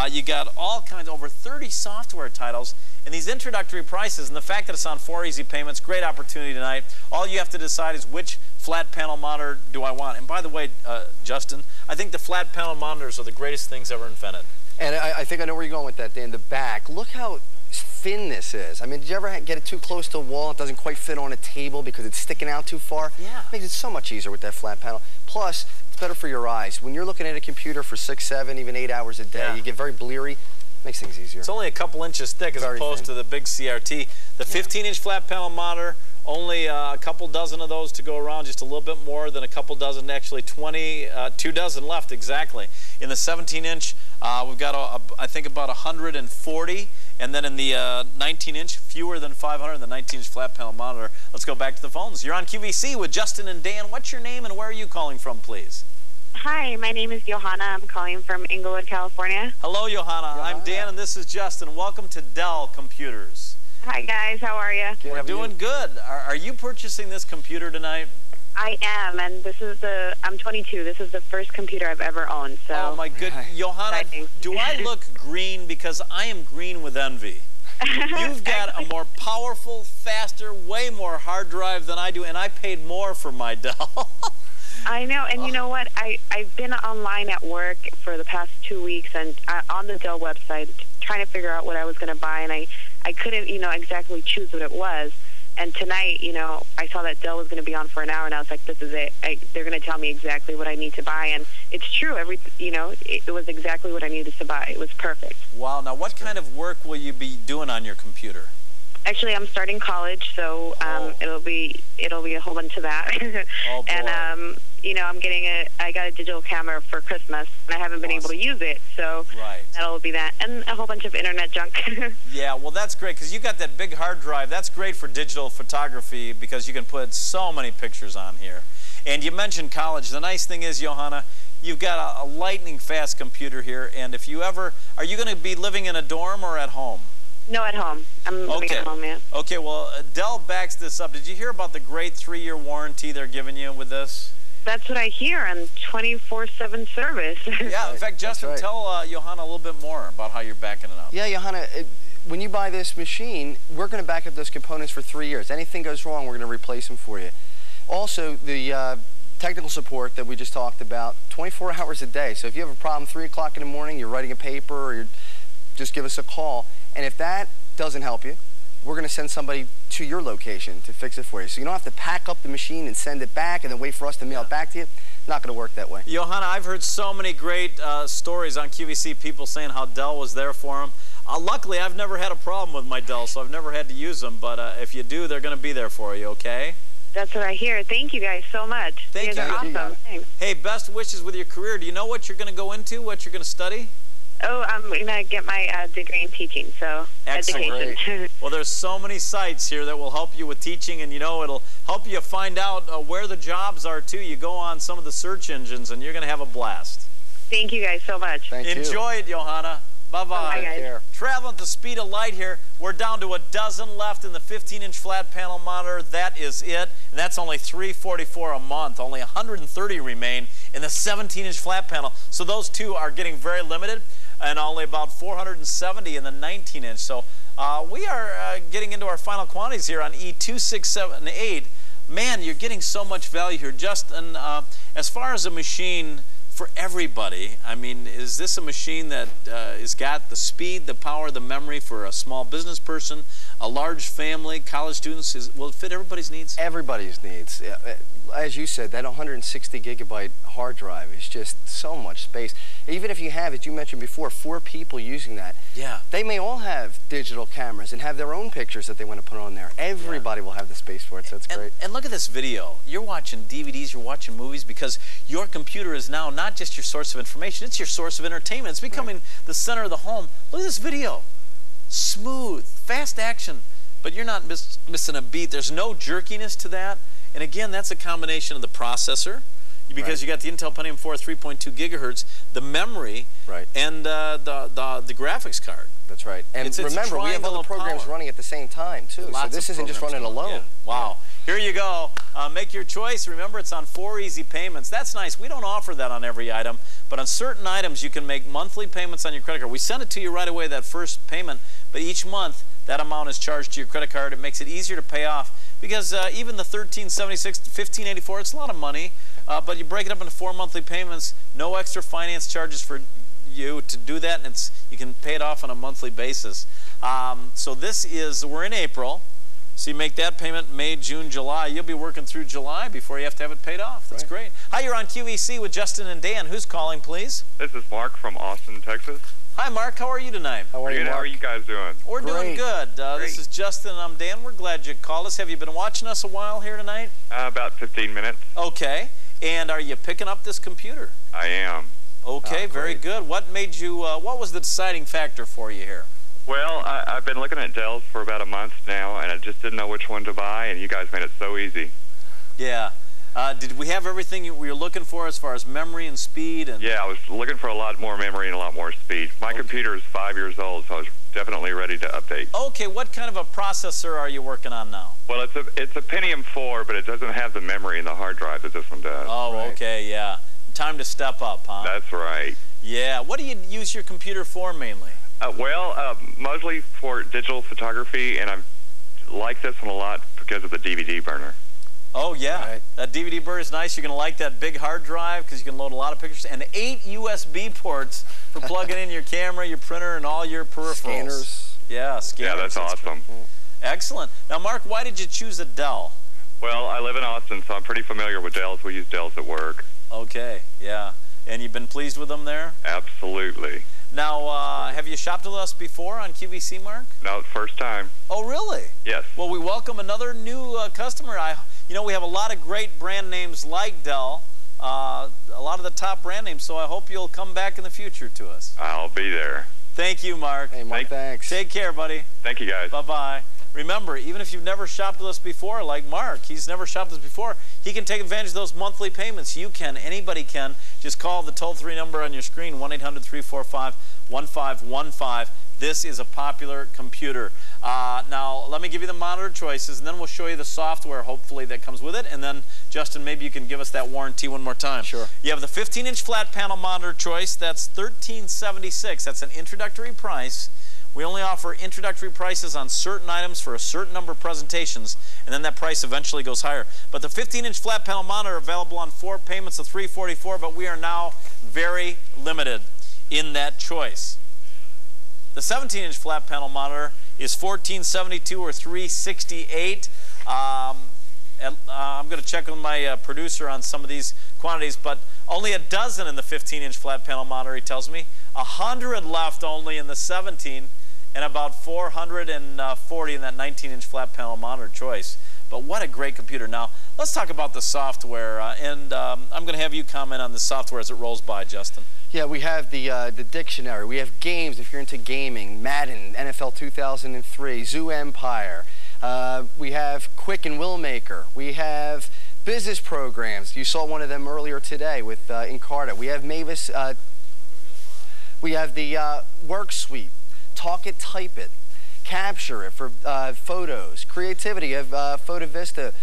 You got all kinds, over 30 software titles. And these introductory prices, and the fact that it's on 4 easy payments, great opportunity tonight. All you have to decide is which flat panel monitor do I want. And by the way, Justin, I think the flat panel monitors are the greatest things ever invented. And I think I know where you're going with that, Dan. The back, look how thin this is. I mean, did you ever get it too close to a wall? It doesn't quite fit on a table because it's sticking out too far. Yeah. It makes it so much easier with that flat panel. Plus, it's better for your eyes. When you're looking at a computer for 6, 7, even 8 hours a day, you get very bleary. Makes things easier. It's only a couple inches thick as opposed to the big CRT. The 15-inch flat panel monitor, only a couple dozen of those to go around, just a little bit more than a couple dozen, actually 2 dozen left exactly. In the 17-inch, we've got, I think, about 140. And then in the 19-inch, fewer than 500 in the 19-inch flat panel monitor. Let's go back to the phones. You're on QVC with Justin and Dan. What's your name and where are you calling from, please? Hi, my name is Johanna. I'm calling from Inglewood, California. Hello, Johanna. I'm Dan, and this is Justin. Welcome to Dell Computers. Hi, guys. How are you? We're doing good. Are you purchasing this computer tonight? I am, and this is I'm 22. This is the first computer I've ever owned. So. Oh, my goodness. Johanna, do I look green? Because I am green with envy. You've got a more powerful, faster, way more hard drive than I do, and I paid more for my Dell. I know, and you know what? I've been online at work for the past 2 weeks and on the Dell website trying to figure out what I was going to buy, and I couldn't, exactly choose what it was. And tonight, I saw that Dell was going to be on for an hour, and I was like, this is it. They're going to tell me exactly what I need to buy, and it's true. It was exactly what I needed to buy. It was perfect. Wow. Now, what kind of work will you be doing on your computer? Actually, I'm starting college, so it'll be a whole bunch of that. Oh, boy. And I got a digital camera for Christmas, and I haven't been able to use it, so that'll be that, and a whole bunch of internet junk. Yeah, well, that's great because you got that big hard drive. That's great for digital photography because you can put so many pictures on here. And you mentioned college. The nice thing is, Johanna, you've got a lightning fast computer here, and if you ever, are you going to be living in a dorm or at home? No, at home. I'm living at home, yeah. Okay, well, Dell backs this up. Did you hear about the great 3-year warranty they're giving you with this? That's what I hear, and 24/7 service. Yeah, in fact, Justin, tell Johanna a little bit more about how you're backing it up. Yeah, Johanna, when you buy this machine, we're going to back up those components for 3 years. Anything goes wrong, we're going to replace them for you. Also, the technical support that we just talked about, 24 hours a day. So if you have a problem 3 o'clock in the morning, you're writing a paper, or just give us a call. And if that doesn't help you, we're going to send somebody to your location to fix it for you. So you don't have to pack up the machine and send it back and then wait for us to mail it back to you. Not going to work that way. Johanna, I've heard so many great stories on QVC, people saying how Dell was there for them. Luckily, I've never had a problem with my Dell, so I've never had to use them. But if you do, they're going to be there for you, okay? That's what I hear. Thank you guys so much. Thank you. You guys are awesome. Thanks. Hey, best wishes with your career. Do you know what you're going to go into, what you're going to study? Oh, I'm going to get my degree in teaching, so education. Well, there's so many sites here that will help you with teaching, and, you know, it'll help you find out where the jobs are, too. You go on some of the search engines, and you're going to have a blast. Thank you guys so much. Thank you. Enjoy it, Johanna. Bye-bye. Bye, guys. Traveling at the speed of light here. We're down to a dozen left in the 15-inch flat panel monitor. That is it. And that's only $344 a month. Only 130 remain in the 17-inch flat panel. So those two are getting very limited, and only about 470 in the 19-inch. So we are getting into our final quantities here on E2678. Man, you're getting so much value here. Justin, as far as a machine for everybody, I mean, is this a machine that has got the speed, the power, the memory for a small business person, a large family, college students? Will it fit everybody's needs? Everybody's needs. As you said, that 160 gigabyte hard drive is just so much space. Even if you have, as you mentioned before, 4 people using that, they may all have digital cameras and have their own pictures that they want to put on there. Everybody will have the space for it, so it's great. And look at this video. You're watching DVDs, you're watching movies, because your computer is now not just your source of information, it's your source of entertainment. It's becoming the center of the home. Look at this video. Smooth, fast action, but you're not missing a beat. There's no jerkiness to that. And again, that's a combination of the processor, because you got the Intel Pentium 4 3.2 gigahertz, the memory, and the graphics card. That's right. And remember, we have all the programs running at the same time, too. So this isn't just running alone. Yeah. Wow. Here you go. Make your choice. Remember, it's on 4 easy payments. That's nice. We don't offer that on every item, but on certain items, you can make monthly payments on your credit card. We send it to you right away, that first payment, but each month, that amount is charged to your credit card. It makes it easier to pay off, because even the $13.76, $15.84, it's a lot of money, but you break it up into 4 monthly payments, no extra finance charges for you to do that, and you can pay it off on a monthly basis. So we're in April, so you make that payment May, June, July. You'll be working through July before you have to have it paid off. That's great. Hi, you're on QVC with Justin and Dan. Who's calling, please? This is Mark from Austin, Texas. Hi, Mark. How are you tonight? How are you, Mark? How are you guys doing? We're doing good. This is Justin and I'm Dan. We're glad you called us. Have you been watching us a while here tonight? About 15 minutes. Okay. And are you picking up this computer? I am. Okay, very good. What made you, what was the deciding factor for you here? Well, I've been looking at Dells for about a month now, and I just didn't know which one to buy, and you guys made it so easy. Yeah. Did we have everything you were looking for as far as memory and speed? Yeah, I was looking for a lot more memory and a lot more speed. My computer is 5 years old, so I was definitely ready to update. Okay, what kind of a processor are you working on now? Well, it's a Pentium 4, but it doesn't have the memory in the hard drive that this one does. Oh, okay, yeah. Time to step up, huh? That's right. Yeah. What do you use your computer for mainly? Mostly for digital photography, and I like this one a lot because of the DVD burner. Oh, yeah. That DVD burner is nice. You're going to like that big hard drive because you can load a lot of pictures. And 8 USB ports for plugging in your camera, your printer, and all your peripherals. Scanners. Yeah, scanners. Yeah, that's awesome. Excellent. Now, Mark, why did you choose a Dell? Well, I live in Austin, so I'm pretty familiar with Dells. We use Dells at work. Okay, yeah. And you've been pleased with them there? Absolutely. Now, have you shopped with us before on QVC, Mark? No, first time. Oh, really? Yes. Well, we welcome another new customer. You know, we have a lot of great brand names like Dell, a lot of the top brand names, so I hope you'll come back in the future to us. I'll be there. Thank you, Mark. Hey, Mark, thanks. Take care, buddy. Thank you, guys. Bye-bye. Remember, even if you've never shopped with us before, like Mark, he's never shopped with us before, he can take advantage of those monthly payments. You can. Anybody can. Just call the toll-free number on your screen, 1-800-345-1515. this is a popular computer. Now, let me give you the monitor choices, and then we'll show you the software, hopefully, that comes with it. And then, Justin, maybe you can give us that warranty one more time. Sure. You have the 15-inch flat panel monitor choice. That's $1376. That's an introductory price. We only offer introductory prices on certain items for a certain number of presentations, and then that price eventually goes higher. But the 15-inch flat panel monitor available on 4 payments of $344, but we are now very limited in that choice. The 17-inch flat panel monitor is $1472 or $368. I'm going to check with my producer on some of these quantities, but only a dozen in the 15-inch flat panel monitor, he tells me. 100 left only in the 17, and about 440 in that 19-inch flat panel monitor choice. But what a great computer. Now, let's talk about the software, and I'm going to have you comment on the software as it rolls by, Justin. Yeah, we have the dictionary. We have games if you're into gaming, Madden, NFL 2003, Zoo Empire. We have Quick and Willmaker. We have business programs. You saw one of them earlier today with Encarta. We have Mavis. We have the Work Suite, Talk It, Type It, Capture It for photos, Creativity of Photo Vista,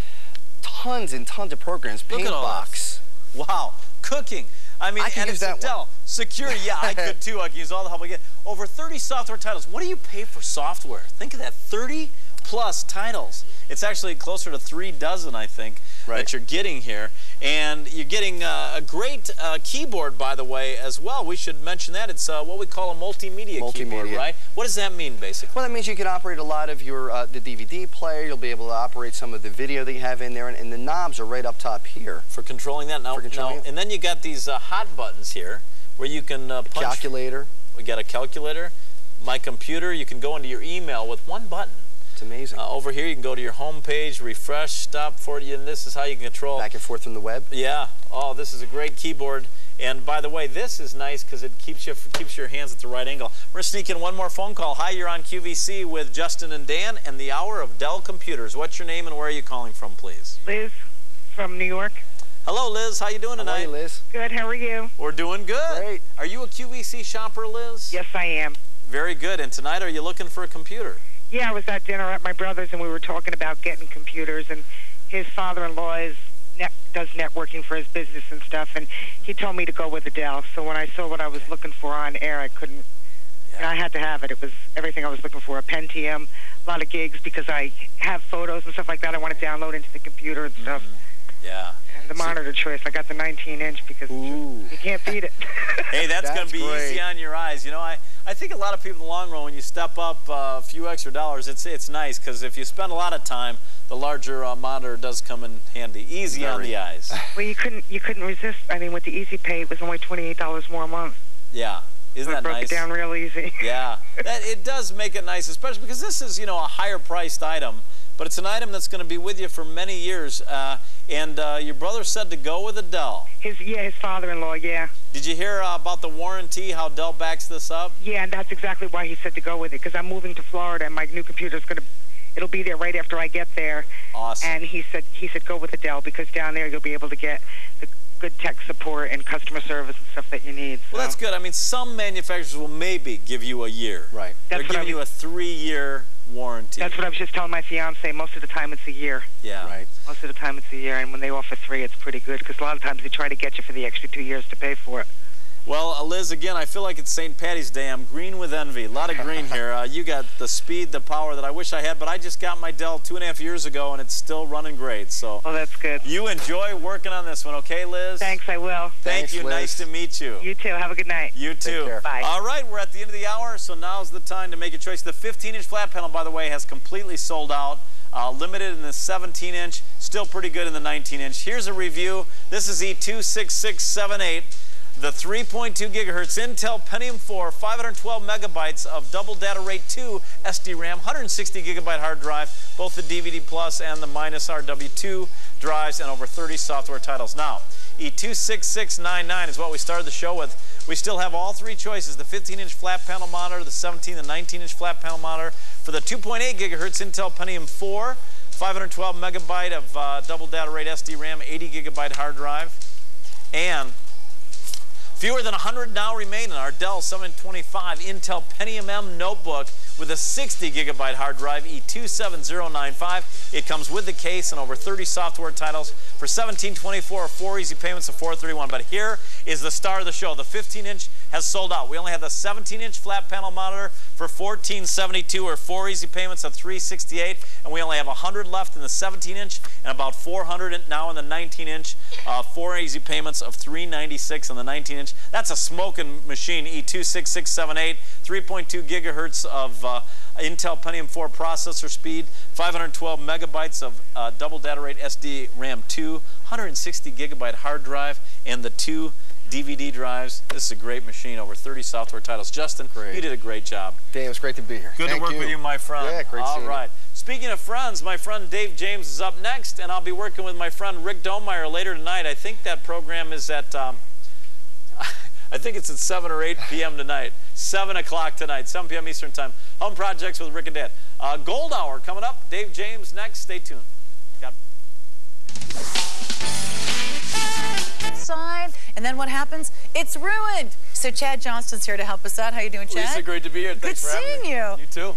tons and tons of programs. Paintbox. Wow, cooking. I mean, and it's Dell. Security, yeah, I could too. I can use all the help I get. Over 30 software titles. What do you pay for software? Think of that, 30+ titles. It's actually closer to 3 dozen, I think, that you're getting here. And you're getting a great keyboard, by the way, as well. We should mention that. It's what we call a multimedia keyboard, right? What does that mean, basically? Well, that means you can operate a lot of your the DVD player. You'll be able to operate some of the video that you have in there, and the knobs are right up top here. For controlling that. Now, and then you got these hot buttons here where you can punch. Calculator. We got a calculator. My computer, you can go into your email with one button. It's amazing. Over here, you can go to your home page, refresh, stop for you, and this is how you can control. Back and forth from the web? Yeah. Oh, this is a great keyboard. And by the way, this is nice because it keeps your hands at the right angle. We're going to sneak in one more phone call. Hi, you're on QVC with Justin and Dan and the Hour of Dell Computers. What's your name and where are you calling from, please? Liz from New York. Hello, Liz. How you doing tonight? How are you, Liz? Good. How are you? We're doing good. Great. Are you a QVC shopper, Liz? Yes, I am. Very good. And tonight, are you looking for a computer? Yeah, I was at dinner at my brother's, and we were talking about getting computers, and his father-in-law does networking for his business and stuff, and he told me to go with a Dell. So when I saw what I was looking for on air, I couldn't, and I had to have it. It was everything I was looking for, a Pentium, a lot of gigs, because I have photos and stuff like that I want to download into the computer and stuff. Yeah. And the monitor choice, I got the 19-inch because you can't beat it. Hey, that's going to be easy on your eyes. You know, I think a lot of people in the long run, when you step up a few extra dollars, it's nice because if you spend a lot of time, the larger monitor does come in handy. Easy on the eyes. Well, you couldn't resist. I mean, with the Easy Pay, it was only $28 more a month. Yeah. Isn't that nice? Broke it down real easy. Yeah. It does make it nice, especially because this is, you know, a higher priced item, but it's an item that's going to be with you for many years. And your brother said to go with a Dell. His father-in-law, yeah. Did you hear about the warranty, how Dell backs this up? Yeah, and that's exactly why he said to go with it, because I'm moving to Florida, and my new computer's it'll be there right after I get there. Awesome. And he said go with the Dell, because down there you'll be able to get the good tech support and customer service and stuff that you need. So. Well, that's good. I mean, some manufacturers will maybe give you a year. Right. They're giving you a 3-year warranty. That's what I was just telling my fiance. Most of the time it's a year. Yeah. Right. Most of the time it's a year, and when they offer 3, it's pretty good, because a lot of times they try to get you for the extra 2 years to pay for it. Well, Liz, again, I feel like it's St. Patty's Day. I'm green with envy. A lot of green here. You got the speed, the power that I wish I had, but I just got my Dell 2.5 years ago, and it's still running great. So, well, that's good. You enjoy working on this one, okay, Liz? Thanks, I will. Thank you. Liz. Nice to meet you. You too. Have a good night. You too. Take care. Bye. All right, we're at the end of the hour, so now's the time to make a choice. The 15-inch flat panel, by the way, has completely sold out. Limited in the 17-inch, still pretty good in the 19-inch. Here's a review. This is E26678. The 3.2 gigahertz Intel Pentium 4, 512 megabytes of double data rate 2 SD RAM, 160 gigabyte hard drive, both the DVD Plus and the minus RW2 drives, and over 30 software titles. Now, E26699 is what we started the show with. We still have all 3 choices, the 15-inch flat panel monitor, the 17 and 19-inch flat panel monitor. For the 2.8 gigahertz Intel Pentium 4, 512 megabyte of double data rate SD RAM, 80 gigabyte hard drive, and Fewer than 100 now remain in our Dell 725 Intel Pentium M notebook with a 60 gigabyte hard drive, E27095. It comes with the case and over 30 software titles for $1,724 or 4 easy payments of $431. But here is the star of the show. The 15-inch has sold out. We only have the 17-inch flat panel monitor for $1,472 or 4 easy payments of $368, and we only have 100 left in the 17-inch and about 400 now in the 19-inch. 4 easy payments of $396 on the 19-inch. That's a smoking machine, E26678, 3.2 gigahertz of Intel Pentium 4 processor speed, 512 megabytes of double data rate SD RAM 2, 160 gigabyte hard drive, and the 2 DVD drives. This is a great machine, over 30 software titles. Justin, you did a great job. Dan, it was great to be here. Good to work with you, my friend. Yeah, great All right. Speaking of friends, my friend Dave James is up next, and I'll be working with my friend Rick Domeyer later tonight. I think that program is at, I think it's at 7 or 8 p.m. tonight. 7 o'clock tonight, 7 p.m. Eastern Time. Home Projects with Rick and Dan. Gold Hour coming up. Dave James next. Stay tuned. Side, and then what happens? It's ruined. So Chad Johnston's here to help us out. How you doing, Chad? Lisa, great to be here. Thanks for having me. Good seeing you. You too.